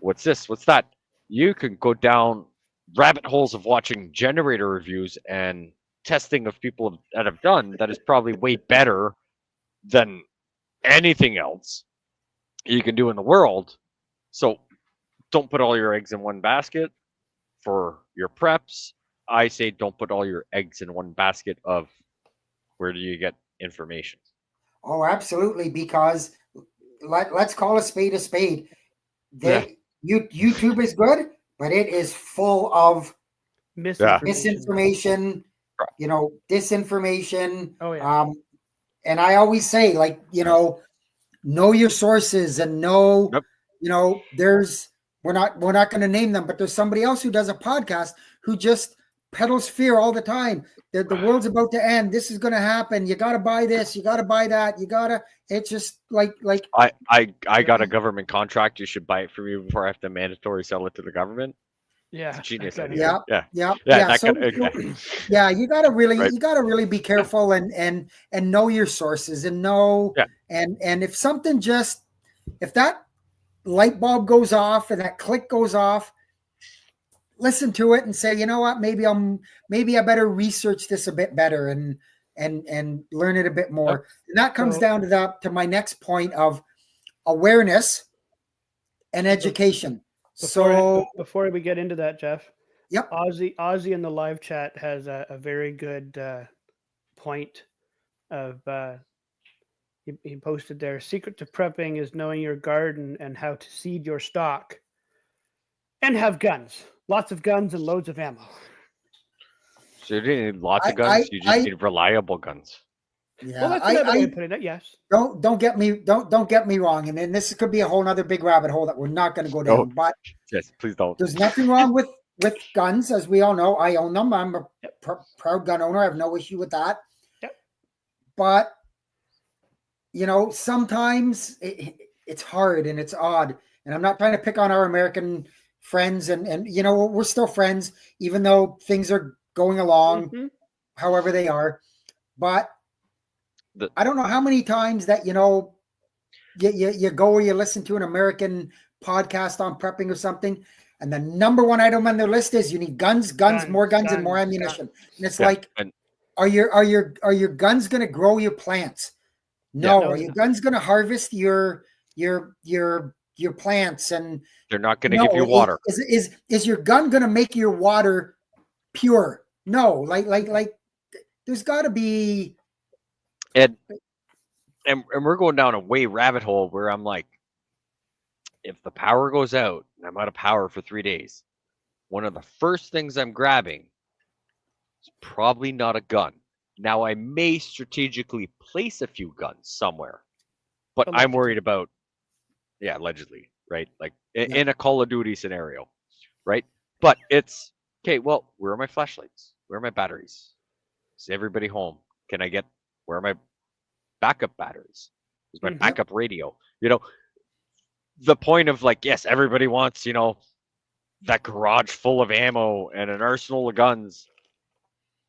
What's this? What's that? You can go down rabbit holes of watching generator reviews and testing of people that have done that is probably way better than anything else you can do in the world. So don't put all your eggs in one basket for your preps. I say don't put all your eggs in one basket of where do you get information. Oh, absolutely. Because let's call a spade a spade. Yeah. YouTube is good, but it is full of misinformation. Misinformation, disinformation. Oh yeah. And I always say, like, know your sources and know, Yep. there's we're not going to name them, but there's somebody else who does a podcast who just peddles fear all the time. The world's about to end. This is going to happen. You got to buy this. You got to buy that. It's just like I got a government contract. You should buy it from me before I have to mandatory sell it to the government. Yeah. It's a genius that idea. kinda- yeah. That So, yeah. you got to really Right. be careful and know your sources and know. Yeah. And if something if that light bulb goes off and that click goes off, listen to it and say, you know what, maybe I better research this a bit better and learn it a bit more. Yep. And that comes down to my next point of awareness and education. Before we get into that, Jeff. Yep. Ozzy in the live chat has a very good point of he posted there. Secret to prepping is knowing your garden and how to seed your stock, and have guns, lots of guns and loads of ammo. So you didn't need lots of guns. You just need reliable guns. Yeah, well, that's another way of putting it. Yes. Don't get me wrong, and then this could be a whole other big rabbit hole that we're not going to go down. No. But Yes, please don't. there's nothing wrong with guns, as we all know. I own them. I'm a proud gun owner. I have no issue with that. Yep. But sometimes it's hard and it's odd. And I'm not trying to pick on our American friends, and we're still friends, even though things are going along however they are. But I don't know how many times that you go or you listen to an American podcast on prepping or something, and the number one item on their list is you need guns, more guns, and more ammunition. And it's like, are your guns going to grow your plants? No. Yeah, Are your guns going to harvest your plants? And they're not going to give you water. Is your gun going to make your water pure? No. Like there's got to be. And we're going down a way rabbit hole where I'm like, if the power goes out and I'm out of power for 3 days, one of the first things I'm grabbing is probably not a gun. Now, I may strategically place a few guns somewhere, but I'm worried about, allegedly, right? Like in a Call of Duty scenario, right? But it's, okay, well, where are my flashlights? Where are my batteries? Is everybody home? Where are my backup batteries? Is my backup radio? The point of like, yes, everybody wants, that garage full of ammo and an arsenal of guns.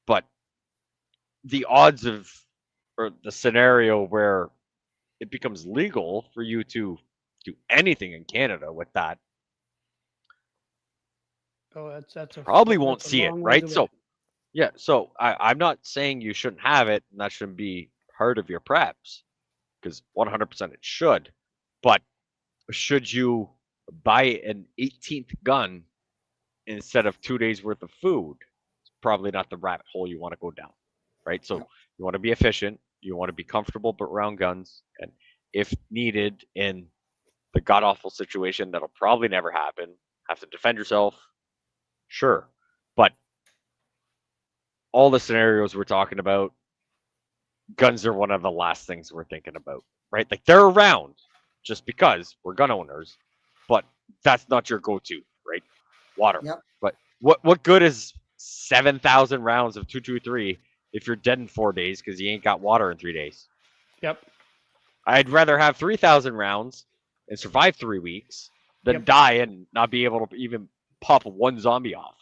But the odds or the scenario where it becomes legal for you to do anything in Canada with that. Oh, that's probably won't see it, right? So, so I'm not saying you shouldn't have it and that shouldn't be part of your preps, because 100% it should. But should you buy an 18th gun instead of 2 days worth of food? It's probably not the rabbit hole you want to go down, right? So you want to be efficient, you want to be comfortable but around guns, and if needed in the god-awful situation that'll probably never happen, have to defend yourself, sure. But all the scenarios we're talking about, guns are one of the last things we're thinking about, right? Like, they're around just because we're gun owners, but that's not your go-to, right? Water. Yep. But what good is 7,000 rounds of 223 if you're dead in 4 days because you ain't got water in 3 days? Yep. I'd rather have 3,000 rounds and survive 3 weeks than die and not be able to even pop one zombie off.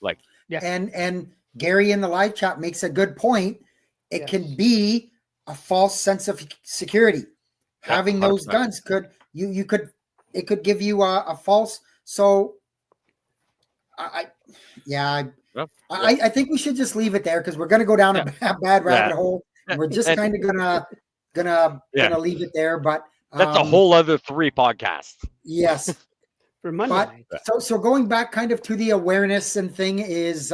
Like, And Gary in the live chat makes a good point. It can be a false sense of security. Having those 100%. Guns it could give you a false. So I think we should just leave it there, because we're going to go down a bad rabbit hole. And we're just kind of gonna leave it there. But that's a whole other 3 podcasts. Yes. For Monday. But so going back kind of to the awareness and thing is,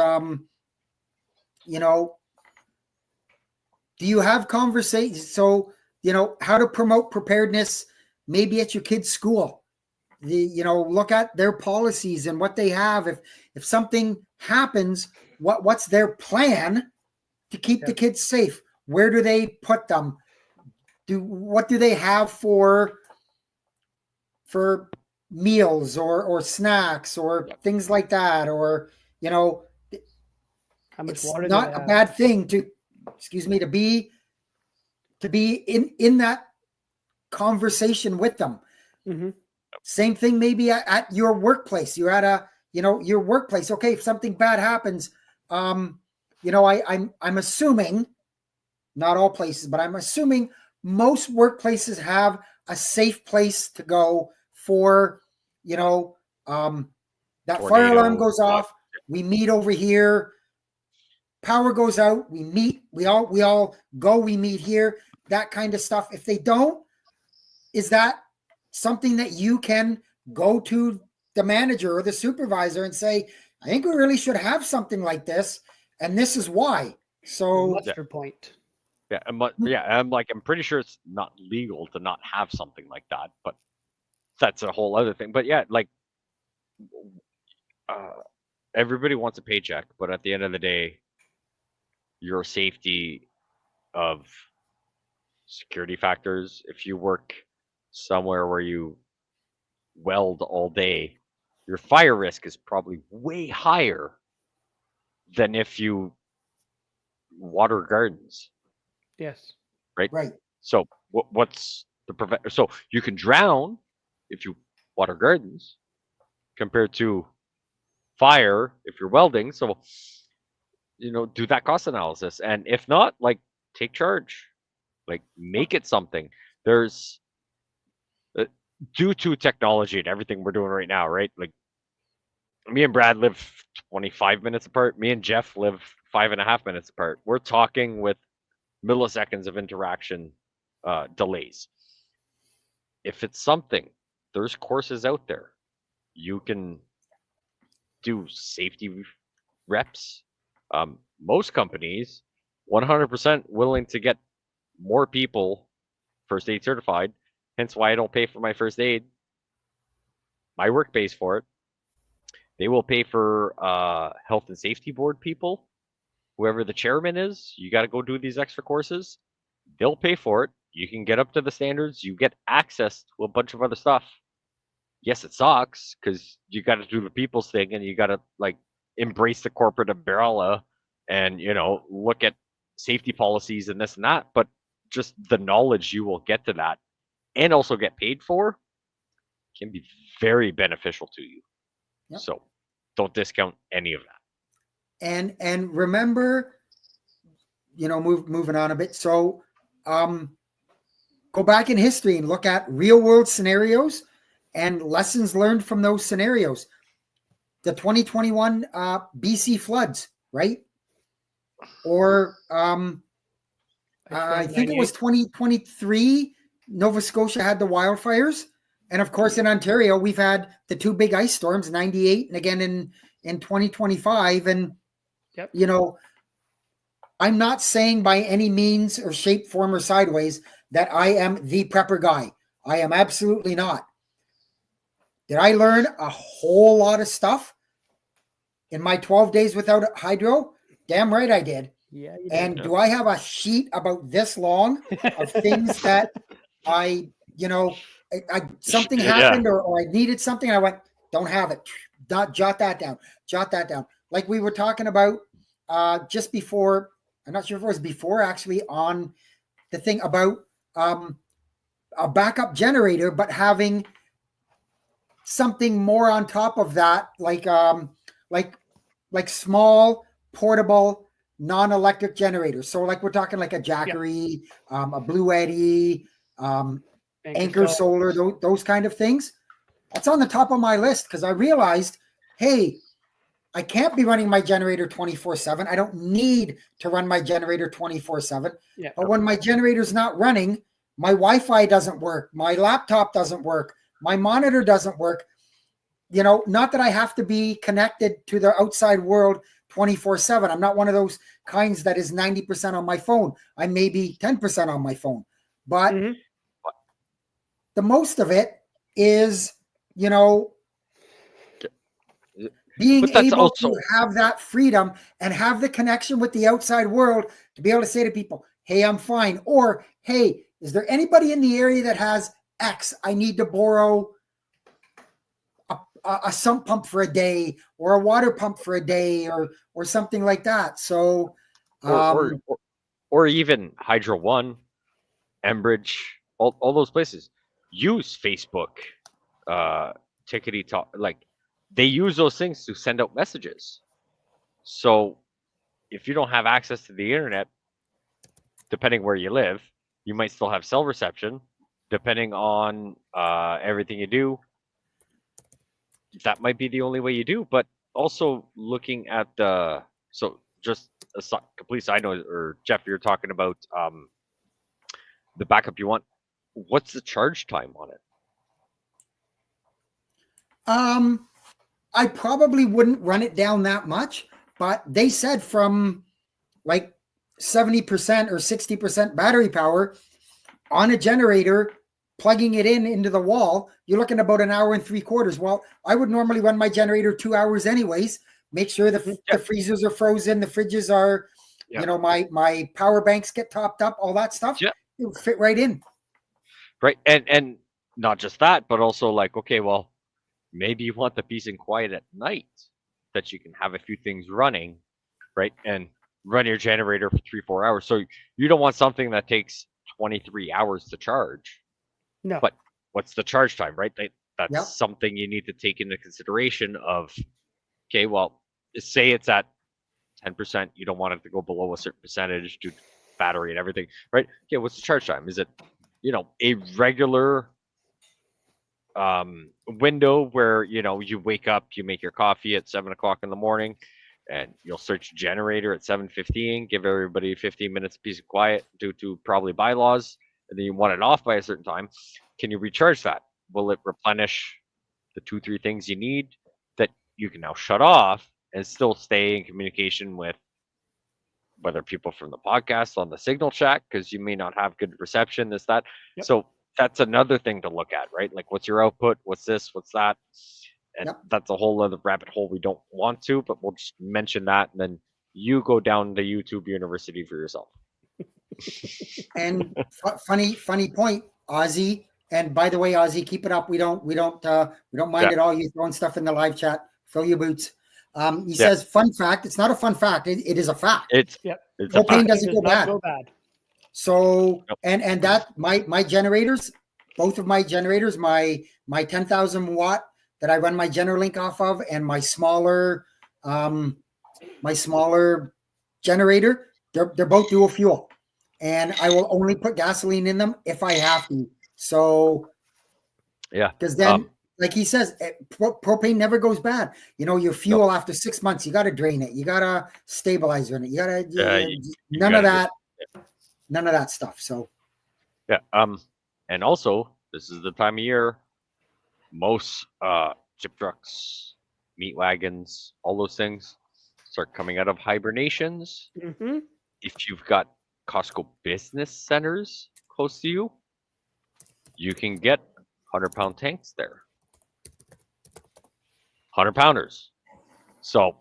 do you have conversations? So, how to promote preparedness maybe at your kid's school, look at their policies and what they have. If something happens, what's their plan to keep the kids safe? Where do they put them? What do they have for meals or snacks or things like that? Or, how much it's water not a bad thing to be in that conversation with them. Mm-hmm. Same thing maybe at your workplace. You're at your workplace. Okay, if something bad happens, I'm assuming, not all places, but I'm assuming most workplaces have a safe place to go for, that tornado, fire alarm goes off. We meet over here. Power goes out. We meet. We all go. We meet here. That kind of stuff. If they don't, is that something that you can go to the manager or the supervisor and say, I think we really should have something like this, and this is why. So muster point. Yeah, I'm pretty sure it's not legal to not have something like that, but that's a whole other thing. But yeah, everybody wants a paycheck, but at the end of the day, your safety of security factors, if you work somewhere where you weld all day, your fire risk is probably way higher than if you water gardens. Yes. Right. So what's the so you can drown if you water gardens compared to fire if you're welding. So do that cost analysis, and if not, take charge, make it something. There's due to technology and everything we're doing right now, right? Me and Brad live 25 minutes apart. Me and Jeff live 5.5 minutes apart. We're talking with milliseconds of interaction delays. If it's something, there's courses out there. You can do safety reps. Most companies, 100% willing to get more people first aid certified. Hence why I don't pay for my first aid. My work pays for it. They will pay for health and safety board people. Whoever the chairman is, you got to go do these extra courses. They'll pay for it. You can get up to the standards. You get access to a bunch of other stuff. Yes, it sucks because you got to do the people's thing and you got to embrace the corporate umbrella and look at safety policies and this and that. But just the knowledge you will get to that and also get paid for can be very beneficial to you. Yep. So don't discount any of that. And remember, moving on a bit. So go back in history and look at real world scenarios and lessons learned from those scenarios. The 2021 BC floods, right? Or I think it was 2023, Nova Scotia had the wildfires. And of course, in Ontario, we've had the two big ice storms, 98 and again in 2025. And, I'm not saying by any means or shape, form, or sideways that I am the prepper guy. I am absolutely not. Did I learn a whole lot of stuff in my 12 days without hydro? Damn right I did. Yeah. And do I have a sheet about this long of things that I something happened or I needed something. And I went, don't have it. Jot that down. Like we were talking about just before, I'm not sure if it was before actually on the thing about a backup generator, but having something more on top of that, like small, portable, non-electric generators. So we're talking like a Jackery, a Blue Eddy, Anchor Solar, those kind of things. That's on the top of my list because I realized, hey, I can't be running my generator 24/7. I don't need to run my generator 24/7. Yeah. But when my generator's not running, my Wi-Fi doesn't work. My laptop doesn't work. My monitor doesn't work. Not that I have to be connected to the outside world 24/7. I'm not one of those kinds that is 90% on my phone. I may be 10% on my phone. But the most of it is you know, being But that's able also to have that freedom and have the connection with the outside world to be able to say to people, hey, I'm fine. Or, hey, is there anybody in the area that has X? I need to borrow a sump pump for a day or a water pump for a day or something like that. So, or even Hydro One, Enbridge, all those places use Facebook, Tickety Talk. Like they use those things to send out messages. So if you don't have access to the internet, depending where you live, you might still have cell reception. Depending on everything you do, that might be the only way you do. But also looking at the so just a complete side note, or Jeff, you're talking about the backup you want. What's the charge time on it? I probably wouldn't run it down that much, but they said from like 70% or 60% battery power on a generator, plugging it into the wall, you're looking about an hour and 3/4. Well, I would normally run my generator 2 hours anyways, make sure the freezers are frozen, the fridges are, my power banks get topped up, all that stuff. It'll fit right in. Right. And not just that, but also like, okay, well, maybe you want the peace and quiet at night that you can have a few things running, right? And run your generator for 3-4 hours. So you don't want something that takes 23 hours to charge. No. But what's the charge time, right? That's something you need to take into consideration of, okay, well, say it's at 10%, you don't want it to go below a certain percentage due to battery and everything, right? Okay, what's the charge time? Is it, a regular window where, you wake up, you make your coffee at 7 o'clock in the morning, and you'll search generator at 7:15, give everybody 15 minutes of peace and quiet due to probably bylaws, and then you want it off by a certain time. Can you recharge that? Will it replenish the 2-3 things you need that you can now shut off and still stay in communication with whether people from the podcast on the signal chat, because you may not have good reception, this, that. So that's another thing to look at, right? Like, what's your output? What's this? What's that? And that's a whole other rabbit hole we don't want to, but we'll just mention that, and then you go down to YouTube University for yourself. And funny point, Ozzy. And by the way, Ozzy, keep it up. We don't mind at all you throwing stuff in the live chat. Fill your boots. He says, fun fact. It's not a fun fact. It is a fact. It's propane doesn't go bad. So, Nope. and that my generators, both of my generators, my 10,000 watt that I run my GenerLink off of, and my smaller generator, they're both dual fuel, and I will only put gasoline in them if I have to. So, because then, like he says, propane never goes bad. Your fuel after 6 months, you got to drain it. You got to stabilizer in it. You got to none of that stuff. So, and also this is the time of year most chip trucks, meat wagons, all those things start coming out of hibernations. Mm-hmm. If you've got Costco business centers close to you, you can get 100-pound tanks there. 100-pounders. So,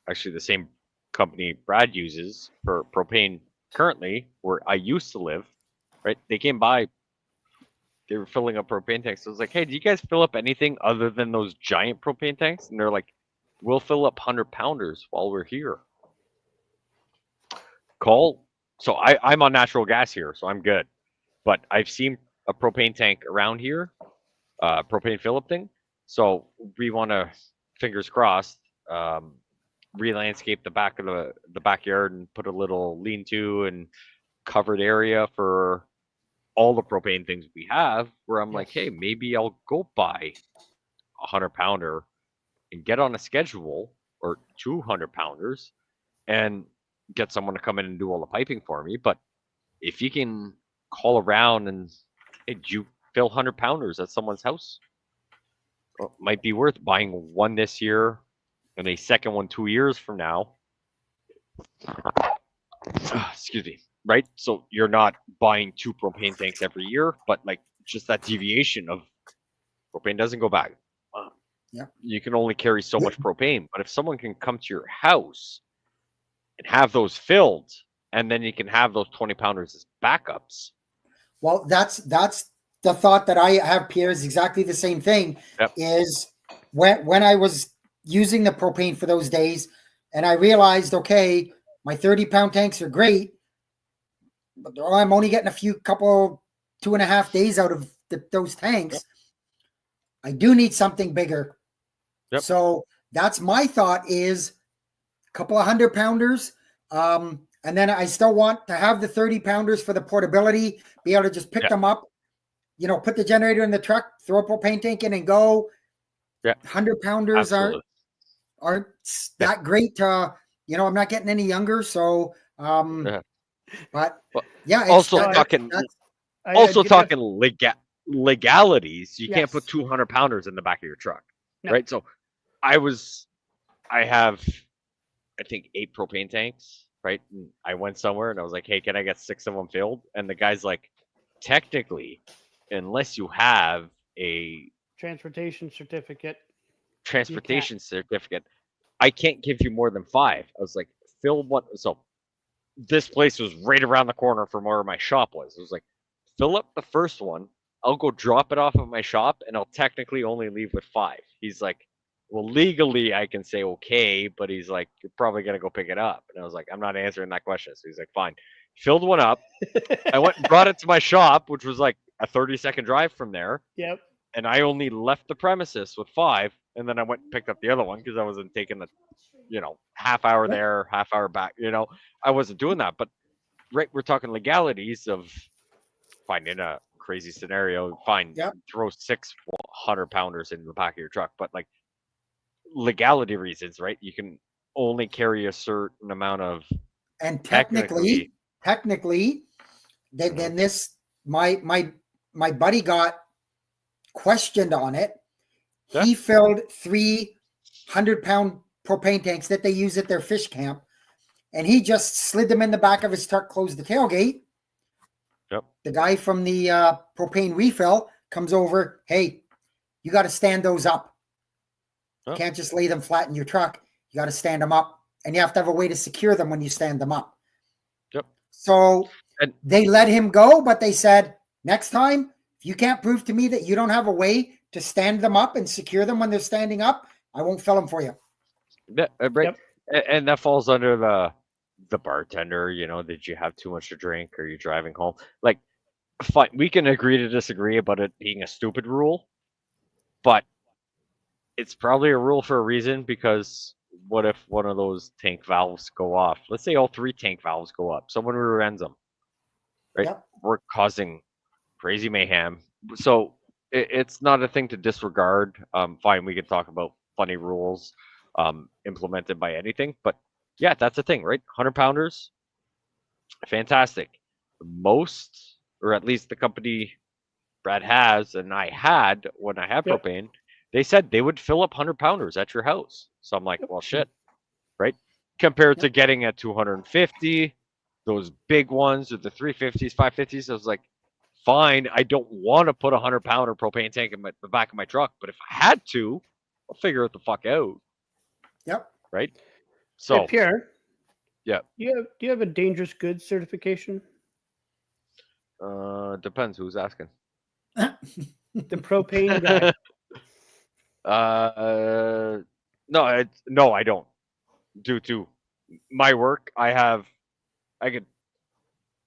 actually, the same company Brad uses for propane currently, where I used to live, right? They came by, they were filling up propane tanks. So I was like, hey, do you guys fill up anything other than those giant propane tanks? And they're like, we'll fill up 100-pounders while we're here. So I'm on natural gas here, so I'm good. But I've seen a propane tank around here, propane fill-up thing. So we want to, fingers crossed, re-landscape the back of the backyard and put a little lean-to and covered area for all the propane things we have, where I'm like, hey, maybe I'll go buy a 100-pounder and get on a schedule, or 200-pounders, and get someone to come in and do all the piping for me. But if you can call around and, hey, do you fill 100-pounders at someone's house? Well, it might be worth buying one this year and a second one 2 years from now. Excuse me. Right? So you're not buying 2 propane tanks every year, but like just that deviation of Propane doesn't go back. Yeah. You can only carry so much propane, but if someone can come to your house and have those filled, and then you can have those 20-pounders as backups. Well, that's the thought that I have, Pierre, is exactly the same thing. Yep. Is when I was using the propane for those days, and I realized, okay, my 30-pound tanks are great, but I'm only getting a couple 2.5 days out of those tanks. Yep. I do need something bigger. Yep. So that's my thought, is a couple of 100-pounders. And then I still want to have the 30-pounders for the portability, be able to just pick them up, put the generator in the truck, throw a propane tank in and go. Yeah. 100-pounders aren't that great. I'm not getting any younger. So, but yeah. Talking legalities. You can't put 200-pounders in the back of your truck, right? So I have, I think, 8 propane tanks, right? And I went somewhere and I was like, hey, can I get 6 of them filled? And the guy's like, technically, unless you have a transportation certificate, I can't give you more than 5. I was like, fill what? So this place was right around the corner from where my shop was. I was like, fill up the first one. I'll go drop it off at my shop, and I'll technically only leave with 5. He's like, well, legally I can say okay, but he's like, you're probably gonna go pick it up. And I was like, I'm not answering that question. So he's like, fine. Filled one up. I went and brought it to my shop, which was like a 30-second drive from there. Yep. And I only left the premises with 5, and then I went and picked up the other one because I wasn't taking the, half hour there, half hour back. I wasn't doing that. But we're talking legalities of finding a crazy scenario. Fine, throw 6 100-pounders in the back of your truck, but like legality reasons, right? You can only carry a certain amount of. And technically, then this my buddy got questioned on it. Yeah. He filled 3 100-pound propane tanks that they use at their fish camp, and he just slid them in the back of his truck, closed the tailgate. Yep. The guy from the propane refill comes over. Hey, you got to stand those up. You can't just lay them flat in your truck. You got to stand them up, and you have to have a way to secure them when you stand them up. Yep. So they let him go, but they said, next time, if you can't prove to me that you don't have a way to stand them up and secure them when they're standing up, I won't fill them for you. Yeah, right. Yep. And that falls under the bartender. Did you have too much to drink? Or are you driving home? Like, fine, we can agree to disagree about it being a stupid rule, but it's probably a rule for a reason, because what if one of those tank valves go off? Let's say all 3 tank valves go up. Someone rear ends them, right? Yep. We're causing crazy mayhem. So it's not a thing to disregard. Fine, we could talk about funny rules implemented by anything, but yeah, that's the thing, right? 100-pounders, fantastic. Most, or at least the company Brad has and I had when I had propane, they said they would fill up 100-pounders at your house. So I'm like, well, shit, right? Compared to getting at 250, those big ones, or the 350s, 550s, I was like, fine, I don't want to put a 100-pounder propane tank in the back of my truck, but if I had to, I'll figure it the fuck out. Yep. Right. So, hey, Pierre. Yeah. Do you have a dangerous goods certification? Depends who's asking. The propane guy. No, I don't. Due to my work, I could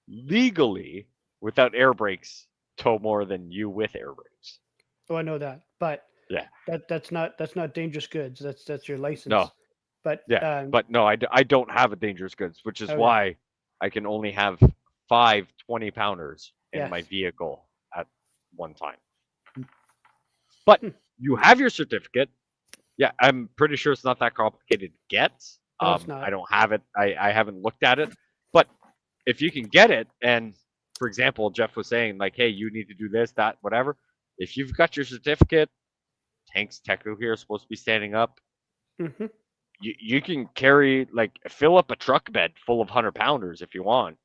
legally, without air brakes, tow more than you with air brakes. Oh, I know that, but yeah, that's not dangerous goods. That's your license. No, but yeah, but no, I don't have a dangerous goods, which is why I can only have 5 20-pounders in my vehicle at one time. But you have your certificate. Yeah, I'm pretty sure it's not that complicated to get. No, it's not. I don't have it. I haven't looked at it. But if you can get it, and for example, Jeff was saying, like, hey, you need to do this, that, whatever. If you've got your certificate, tanks technically are supposed to be standing up. Mm-hmm. You can carry, like, fill up a truck bed full of 100-pounders if you want,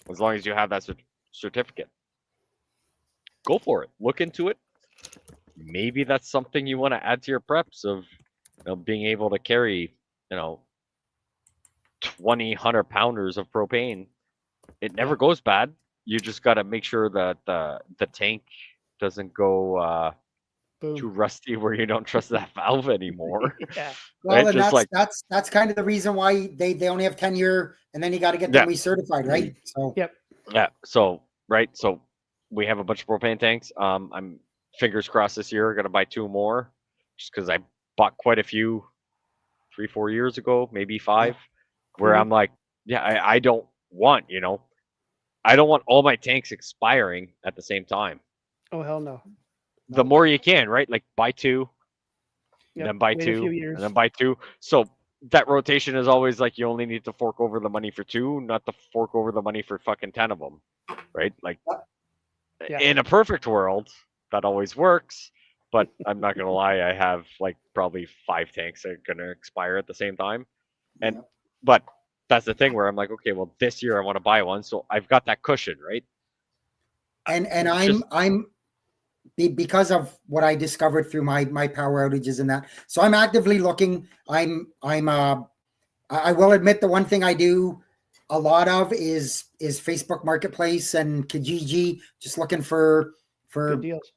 as long as you have that certificate. Go for it. Look into it. maybe that's something you want to add to your preps of being able to carry 100 pounders of propane. It never goes bad. You just got to make sure that the tank doesn't go too Boom. rusty where you don't trust that valve anymore. Yeah. Well, Right? and Just that's kind of the reason why they only have 10-year, and then you got to get them recertified, right? So Yep. yeah. So so we have a bunch of propane tanks. I'm fingers crossed this year gonna buy 2 more, just because I bought quite a few 3-4 years ago, maybe 5, where Mhm. I'm like, I don't want I don't want all my tanks expiring at the same time. Oh hell no. The more you can, right? Like buy 2, Yep. then buy Wait a few 2, years. and then buy 2. So that rotation is always like you only need to fork over the money for 2, not to fork over the money for fucking 10 of them, right? Like Yeah. in a perfect world, that always works. But I'm not gonna lie, I have like probably 5 tanks that are gonna expire at the same time, and but that's the thing where I'm like, okay, well this year I want to buy one, so I've got that cushion, right? and Just I'm because of what I discovered through my power outages and that. So I'm actively looking. I will admit the one thing I do a lot of is Facebook Marketplace and Kijiji, just looking for Good deals.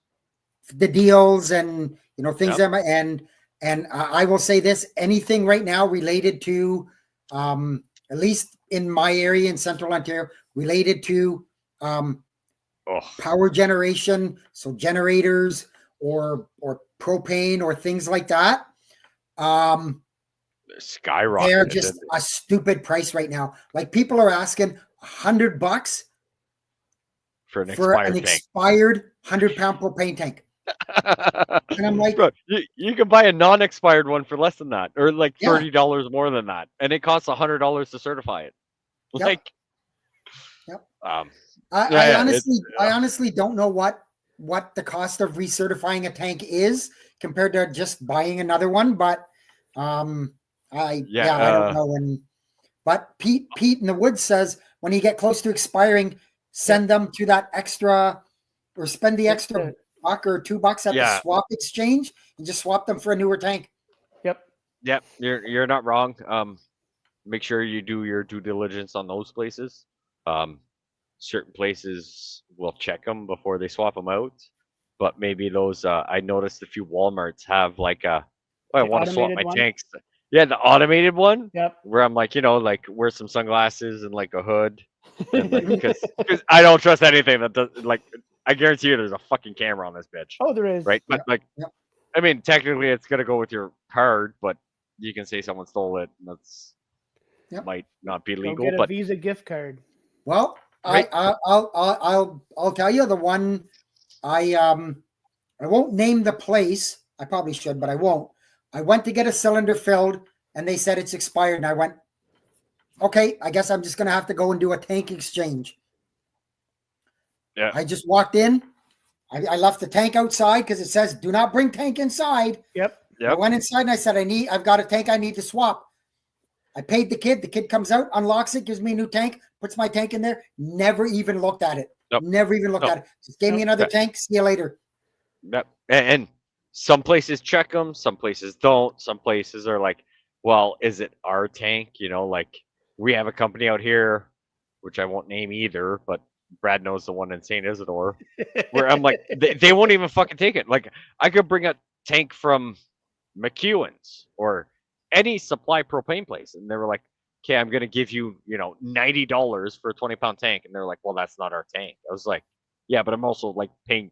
the deals and things Yep. that and I will say this: anything right now related to, at least in my area in Central Ontario, related to power generation, so generators or propane or things like that. Skyrocketed. They're just a stupid price right now. Like people are asking $100 for an for expired an tank. expired 100-pound propane tank. And I'm like, bro, you can buy a non-expired one for less than that, or like Yeah. $30 more than that, and it costs $100 to certify it. Yep. Like, Yep. Yeah, I honestly don't know what the cost of recertifying a tank is compared to just buying another one, but I don't know. But Pete in the woods says when you get close to expiring, send them to that extra, or spend the extra $1 or $2 at the swap exchange and just swap them for a newer tank. Yep, you're not wrong. Make sure you do your due diligence on those places. Certain places will check them before they swap them out, but maybe those I noticed a few Walmarts have like I want to swap my tanks. Yeah, the automated one. Yep. Where I'm like, like wear some sunglasses and like a hood, and like because I don't trust anything that does. Like I guarantee you, there's a fucking camera on this bitch. Oh, there is. Right, but I mean, technically, it's gonna go with your card, but you can say someone stole it. And that's might not be legal. Go get but a Visa gift card. Well, right. I'll tell you the one. I won't name the place. I probably should, but I won't. I went to get a cylinder filled, and they said it's expired, and I went, okay, I guess I'm just gonna have to go and do a tank exchange. Yeah. I just walked in. I left the tank outside because it says do not bring tank inside. Yep. I went inside and I said, I've got a tank I need to swap. I paid the kid comes out, unlocks it, gives me a new tank, puts my tank in there, never even looked at it. Never even looked at it. Just gave me another tank. See you later. Yep. And some places check them, some places don't. Some places are like, well, is it our tank? Like we have a company out here, which I won't name either, but Brad knows the one in St. Isidore, where I'm like, they won't even fucking take it. Like I could bring a tank from McEwen's or any supply propane place, and they were like, okay, I'm gonna give you $90 for a 20-pound tank, and they're like, well, that's not our tank. I was like, yeah, but I'm also like paying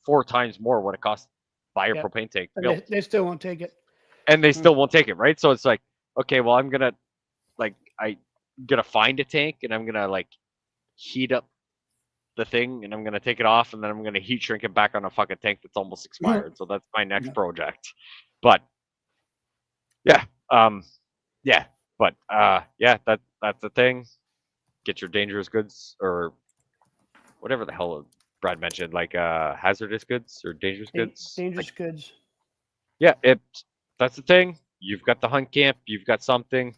4 times more what it costs to buy a propane tank. They still won't take it, and they still won't take it, right? So it's like, okay, well, I'm gonna find a tank, and I'm gonna like heat up the thing, and I'm gonna take it off, and then I'm gonna heat shrink it back on a fucking tank that's almost expired. So that's my next project. But that's the thing. Get your dangerous goods or whatever the hell Brad mentioned, like hazardous goods or dangerous goods. Dangerous goods. Yeah, that's the thing. You've got the hunt camp. You've got something.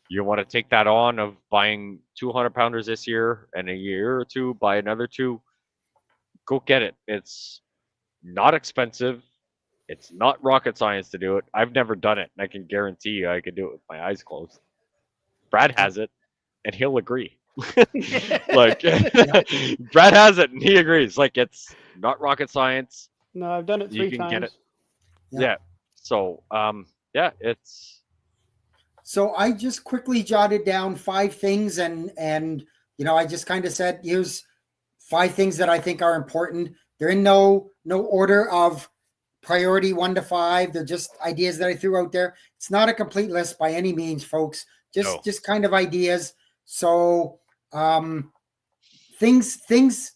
You want to take that on of buying 200-pounders this year, and a year or two buy another 2. Go get it. It's not expensive. It's not rocket science to do it. I've never done it, and I can guarantee you I could do it with my eyes closed. Brad has it, and he'll agree. Like Brad has it, and he agrees. Like it's not rocket science. No, I've done it You 3 can times. get it. Yeah. Yeah. So yeah, it's So I just quickly jotted down 5 things, and I just kind of said, here's 5 things that I think are important. They're in no order of priority 1 to 5. They're just ideas that I threw out there. It's not a complete list by any means, folks. Just kind of ideas. So things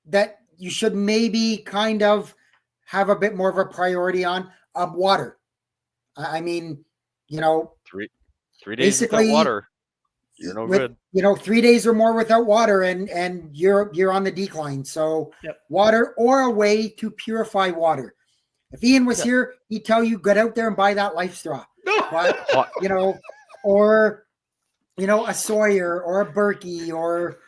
that you should maybe kind of have a bit more of a priority on. Water. I mean, 3 days without basically water. You're no good. 3 days or more without water, and you're on the decline. So Yep. water, or a way to purify water. If Ian was here, he'd tell you, get out there and buy that life straw. But or a Sawyer or a Berkey or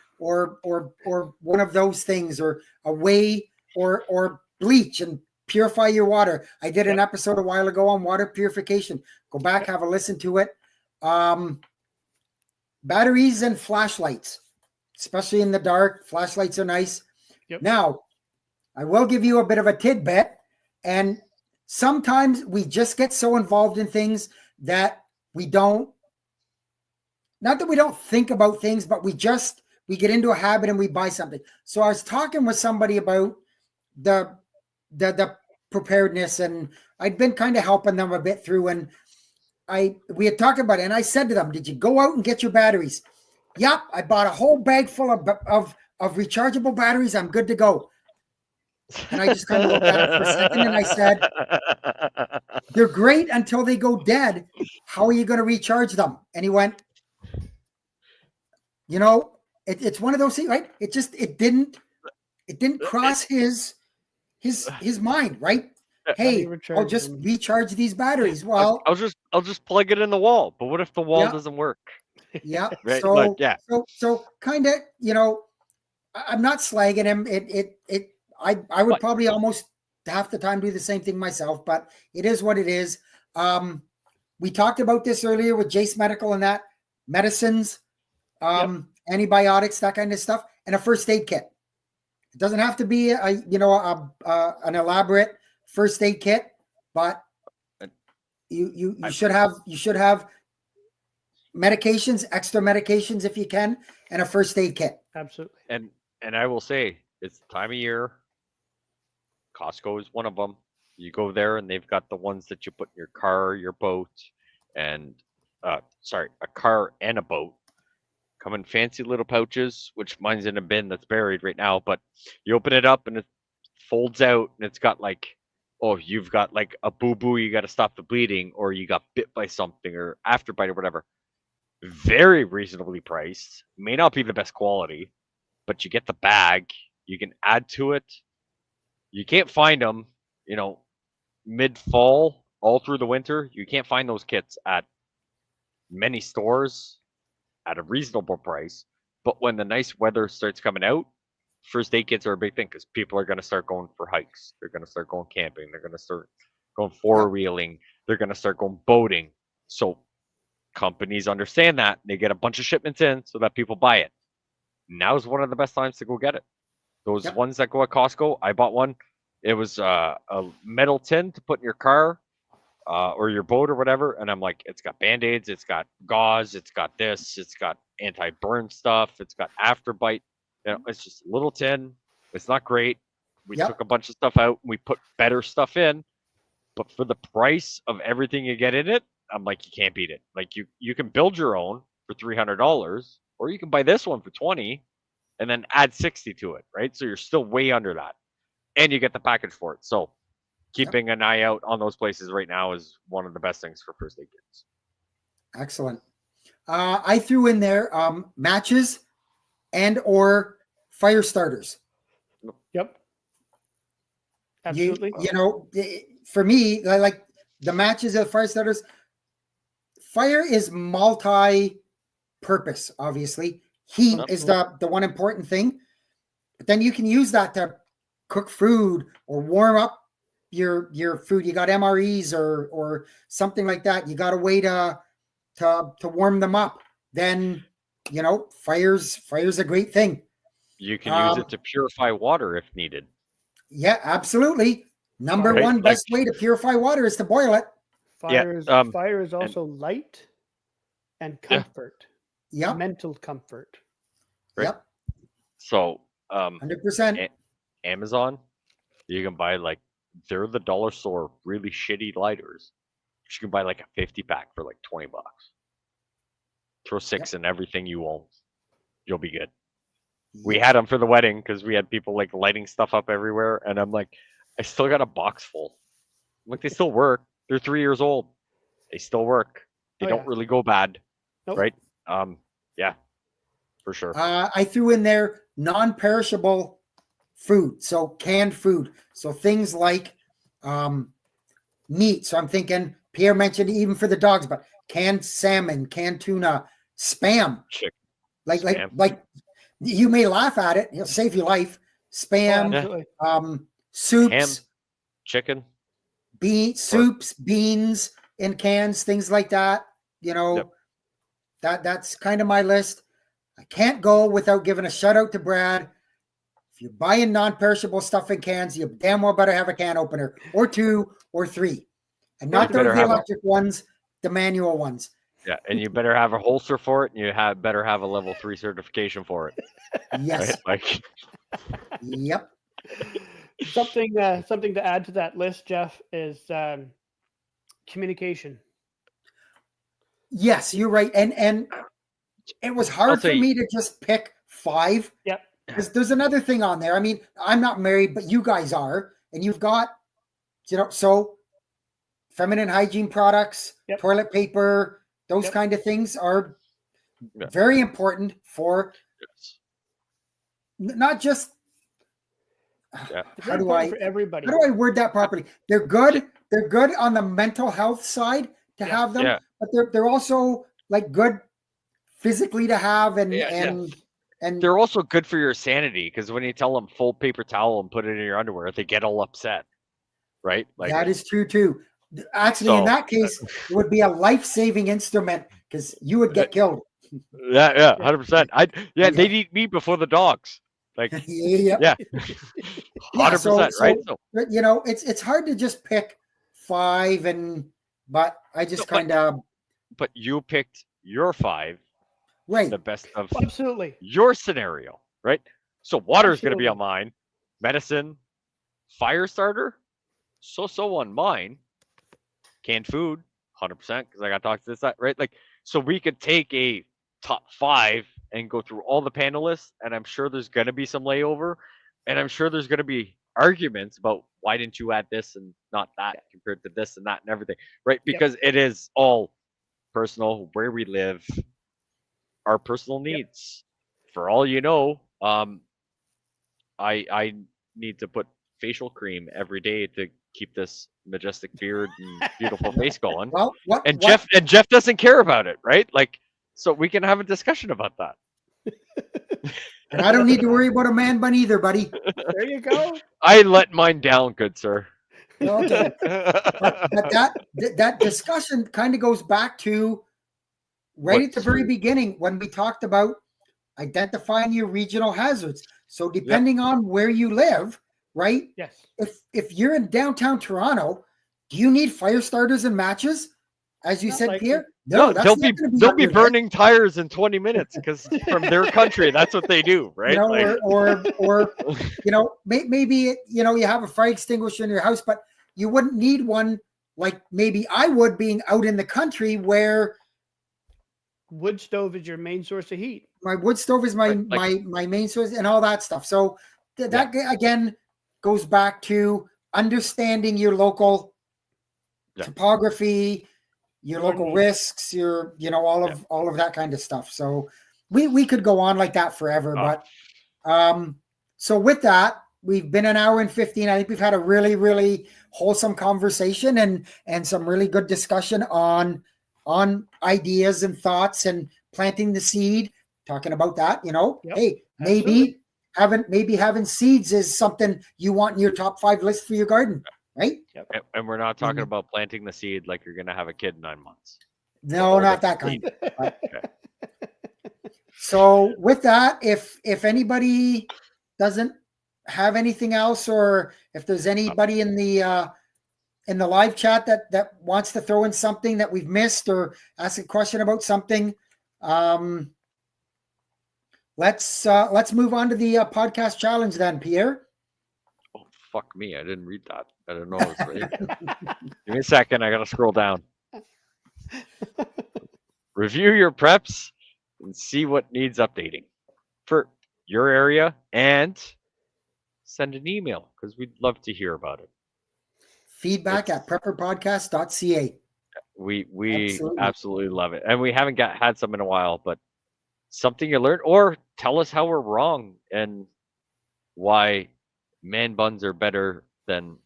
one of those things, or a way or bleach and purify your water. I did an episode a while ago on water purification. Go back, have a listen to it. Batteries and flashlights, especially in the dark. Flashlights are nice. Yep. Now, I will give you a bit of a tidbit. And sometimes we just get so involved in things that we don't, not that we don't think about things, but we get into a habit and we buy something. So I was talking with somebody about the preparedness, and I'd been kind of helping them a bit through, and we had talked about it, and I said to them, did you go out and get your batteries? Yep, I bought a whole bag full of rechargeable batteries. I'm good to go. And I just kind of looked at it for a second, and I said, they're great until they go dead. How are you going to recharge them? And he went, it's one of those things, right? It didn't cross his mind, right? Hey, I'll just recharge these batteries. Well, I'll just plug it in the wall. But what if the wall doesn't work? Yeah. Right? So kind of, I'm not slagging him. I would probably almost half the time do the same thing myself, but it is what it is. We talked about this earlier with Jace Medical and that medicines, antibiotics, that kind of stuff, and a first aid kit. It doesn't have to be an elaborate first aid kit, but you should have medications, extra medications if you can, and a first aid kit. Absolutely. And I will say, it's the time of year. Costco is one of them. You go there and they've got the ones that you put in your car, your boat, and a car and a boat. Come in fancy little pouches, which mine's in a bin that's buried right now, but you open it up and it folds out, and it's got like, you've got like a boo-boo, you got to stop the bleeding, or you got bit by something, or afterbite, or whatever. Very reasonably priced. May not be the best quality, but you get the bag. You can add to it. You can't find them, mid-fall, all through the winter. You can't find those kits at many stores at a reasonable price. But when the nice weather starts coming out, first aid kits are a big thing, because people are going to start going for hikes. They're going to start going camping. They're going to start going four-wheeling. They're going to start going boating. So companies understand that. They get a bunch of shipments in so that people buy it. Now's one of the best times to go get it. Those ones that go at Costco, I bought one. It was a metal tin to put in your car or your boat or whatever. And I'm like, it's got Band-Aids, it's got gauze, it's got this, it's got anti-burn stuff, it's got afterbite. It's just a little tin. It's not great. We took a bunch of stuff out. We put better stuff in. But for the price of everything you get in it, I'm like, you can't beat it. Like you can build your own for $300, or you can buy this one for $20 and then add $60 to it, right? So you're still way under that. And you get the package for it. So keeping an eye out on those places right now is one of the best things for first aid kits. Excellent. I threw in there matches and or fire starters. Yep. Absolutely. For me, like the matches of fire starters, fire is multi-purpose, obviously. Heat is the one important thing. But then you can use that to cook food or warm up your food, you got MREs or something like that, you got a way to warm them up, then fire's a great thing. You can use it to purify water if needed. Yeah, absolutely. Number Right, one best way to purify water is to boil it. Fire is also light and comfort. Yep. Mental comfort. Right. Yep. So 100%. Amazon, you can buy they're the dollar store really shitty lighters. You can buy like a 50 pack for like $20. Throw 6 in everything you own. You'll be good. We had them for the wedding because we had people like lighting stuff up everywhere, and I'm like, I still got a box full. Like, they still work. They're 3 years old. They still work. They don't really go bad, right? Yeah, for sure. I threw in there non-perishable food, so canned food, so things like meat. So I'm thinking Pierre mentioned even for the dogs, but canned salmon, canned tuna, spam. Chicken. Like you may laugh at it, it'll save your life. Spam, soups, ham, chicken, soups, beans in cans, things like that. That's kind of my list. I can't go without giving a shout out to Brad. If you're buying non-perishable stuff in cans, you damn well better have a can opener or 2 or 3, and not the electric ones, the manual ones. Yeah, and you better have a holster for it, and you better have a level 3 certification for it. Yes. Right? Yep. Something to add to that list, Jeff, is communication. Yes, you're right, and it was hard for me to just pick 5. Yep. Because there's another thing on there. I mean, I'm not married, but you guys are, and you've got, so feminine hygiene products, toilet paper, those kind of things are very important for not just. How do I for everybody? How do I word that properly? They're good. They're good on the mental health side to have them, but they're also like good physically to have, and they're also good for your sanity, because when you tell them fold paper towel and put it in your underwear, they get all upset, right? Like, that is true too. Actually, in that case, it would be a life-saving instrument because you would get killed. Yeah, 100%. They'd eat me before the dogs. Like, 100%, right? So, it's hard to just pick 5, but I just kind of. But you picked your 5. Right. The best of absolutely your scenario, right? So water is going to be on mine, medicine, fire starter, so on mine, canned food, 100%, because I got to talk to this side, right? Like, so we could take a top 5 and go through all the panelists, and I'm sure there's going to be some layover, and I'm sure there's going to be arguments about why didn't you add this and not that compared to this and that and everything, right? Because it is all personal, where we live, our personal needs. For all you know, I need to put facial cream every day to keep this majestic beard and beautiful face going. Well, Jeff doesn't care about it, right? Like, so we can have a discussion about that. And I don't need to worry about a man bun either, buddy. There you go. I let mine down, good sir. Okay. but that discussion kind of goes back to at the very beginning when we talked about identifying your regional hazards. So depending on where you live, right? Yes. If you're in downtown Toronto, do you need fire starters and matches? As you said, Pierre? No, they'll be burning tires in 20 minutes because from their country, that's what they do, right? Or maybe you have a fire extinguisher in your house, but you wouldn't need one like maybe I would, being out in the country where wood stove is your main source of heat. My wood stove is my main source and all that stuff. So that again goes back to understanding your local topography, your local risks, your all of that kind of stuff. So we could go on like that forever. But so with that, we've been an hour and 15. I think we've had a really, really wholesome conversation and some really good discussion on ideas and thoughts and planting the seed, talking about that, hey, maybe having seeds is something you want in your top 5 list for your garden, right? And we're not talking Mhm. about planting the seed like you're going to have a kid in 9 months. No, Hold not it. that kind. But- Okay. So with that, if anybody doesn't have anything else, or if there's anybody in the live chat that wants to throw in something that we've missed or ask a question about something, let's move on to the podcast challenge then, Pierre. Oh, fuck me. I didn't read that. I didn't know it was right. Give me a second. I got to scroll down. Review your preps and see what needs updating for your area, and send an email because we'd love to hear about it. Feedback at prepperpodcast.ca. We absolutely love it, and we haven't had some in a while, but something you learned, or tell us how we're wrong and why man buns are better than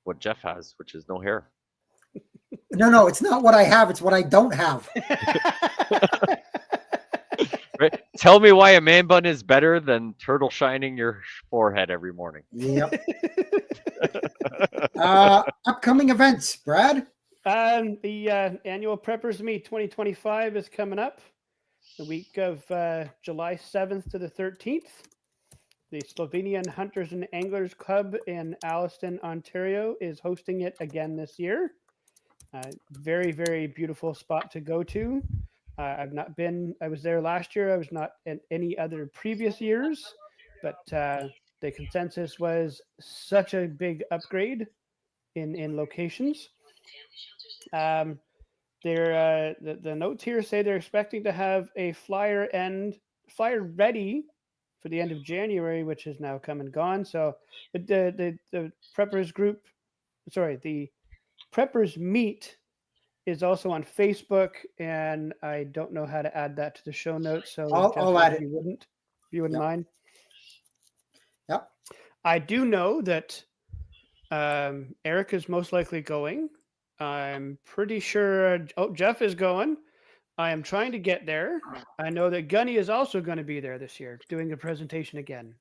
what Jeff has, which is no hair. No, it's not what I have. It's what I don't have. Right? Tell me why a man bun is better than turtle shining your forehead every morning. Yep. Upcoming events, Brad. The annual Preppers Meet 2025 is coming up the week of July 7th to the 13th. The Slovenian Hunters and Anglers Club in Alliston, Ontario is hosting it again this year. Very, very beautiful spot to go to. I've not been, I was there last year. I was not in any other previous years, but the consensus was such a big upgrade in locations. The notes here say they're expecting to have a flyer ready for the end of January, which has now come and gone. So the preppers group, the preppers meet is also on Facebook, and I don't know how to add that to the show notes. So I'll add it. If you wouldn't mind. Yep. I do know that Eric is most likely going. I'm pretty sure. Jeff is going. I am trying to get there. I know that Gunny is also going to be there this year, doing a presentation again.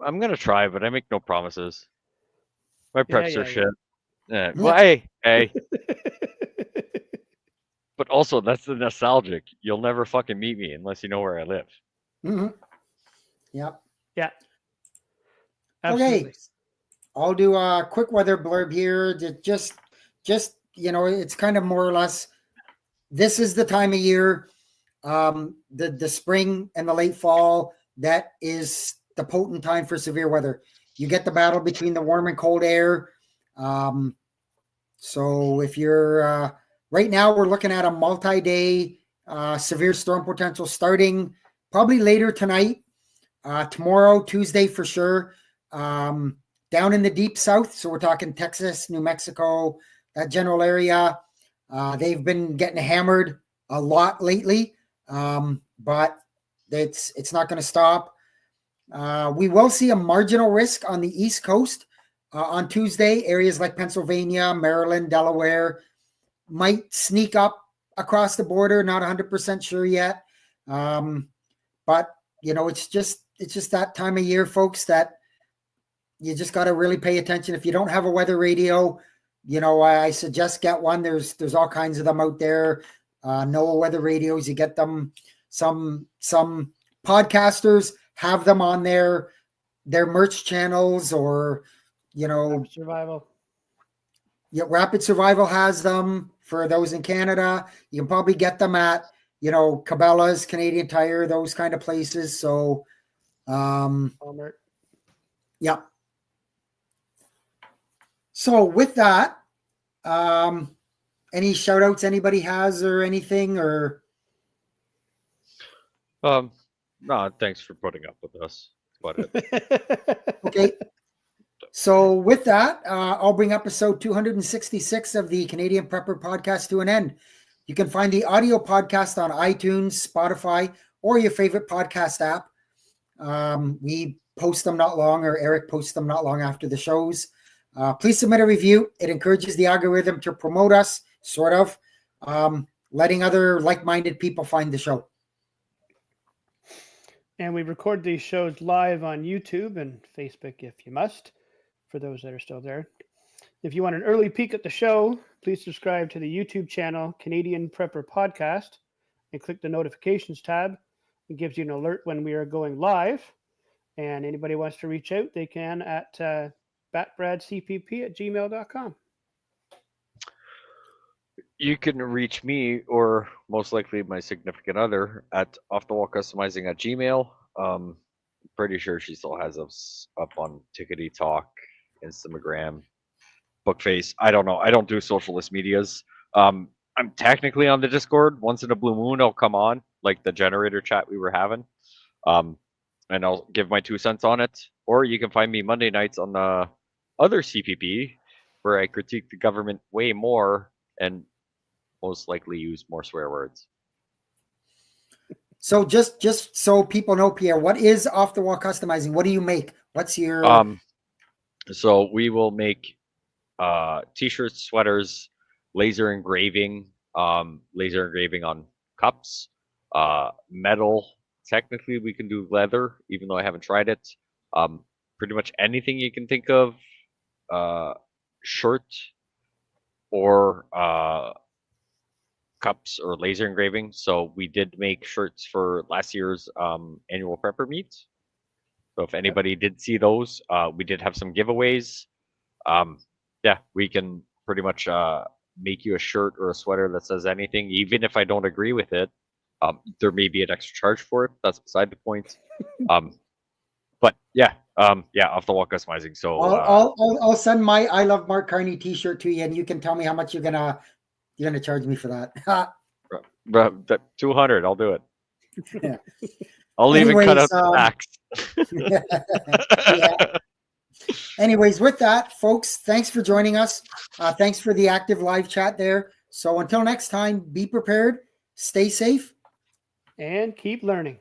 I'm gonna try, but I make no promises. My preps are shit. Yeah. Well, hey. But also, that's the nostalgic. You'll never fucking meet me unless you know where I live. Mm-hmm. Yep. Yeah. Absolutely. Okay. I'll do a quick weather blurb here. Just it's kind of more or less. This is the time of year, the spring and the late fall. That is the potent time for severe weather. You get the battle between the warm and cold air. So if you're right now, we're looking at a multi-day severe storm potential starting probably later tonight, tomorrow, Tuesday for sure. Down in the deep south, so we're talking Texas, New Mexico, that general area. They've been getting hammered a lot lately, but it's not going to stop. We will see a marginal risk on the East Coast on Tuesday. Areas like Pennsylvania, Maryland, Delaware might sneak up across the border. Not 100% sure yet, but it's just that time of year, folks, that you just got to really pay attention. If you don't have a weather radio, I suggest get one. There's all kinds of them out there. NOAA weather radios, you get them. Some podcasters have them on their merch channels, or Rapid Survival. Yeah, Rapid Survival has them for those in Canada. You can probably get them at Cabela's, Canadian Tire, those kind of places. So, Walmart. Yeah. So with that, any shout outs anybody has or anything, or? No, thanks for putting up with us. That's about it. Okay. So with that, I'll bring episode 266 of the Canadian Prepper Podcast to an end. You can find the audio podcast on iTunes, Spotify, or your favorite podcast app. We post them not long, or Eric posts them not long after the shows. Please submit a review. It encourages the algorithm to promote us, sort of, letting other like-minded people find the show. And we record these shows live on YouTube and Facebook if you must, for those that are still there. If you want an early peek at the show, please subscribe to the YouTube channel Canadian Prepper Podcast and click the notifications tab. It gives you an alert when we are going live. And anybody wants to reach out, they can at batbradcpp@gmail.com. You can reach me, or most likely my significant other, at offthewallcustomizing@gmail. Pretty sure she still has us up on Tickety Talk, Instagram, Bookface. I don't know. I don't do socialist medias. I'm technically on the Discord. Once in a blue moon, I'll come on, like the generator chat we were having, and I'll give my 2 cents on it. Or you can find me Monday nights on the other CPP, where I critique the government way more and most likely use more swear words. So just so people know, Pierre, what is Off the Wall Customizing? What do you make? What's your So we will make t-shirts, sweaters, laser engraving on cups, metal. Technically we can do leather, even though I haven't tried it. Pretty much anything you can think of, shirt or cups or laser engraving. So we did make shirts for last year's annual prepper meet. So if anybody did see those, we did have some giveaways. Yeah, we can pretty much make you a shirt or a sweater that says anything, even if I don't agree with it. There may be an extra charge for it. That's beside the point. But yeah, off the wall customizing. So I'll send my I Love Mark Carney t-shirt to you, and you can tell me how much you're gonna charge me for that. 200, I'll do it. Yeah. I'll even cut out the tax. Yeah. Anyways, with that, folks, thanks for joining us. Thanks for the active live chat there. So until next time, be prepared, stay safe, and keep learning.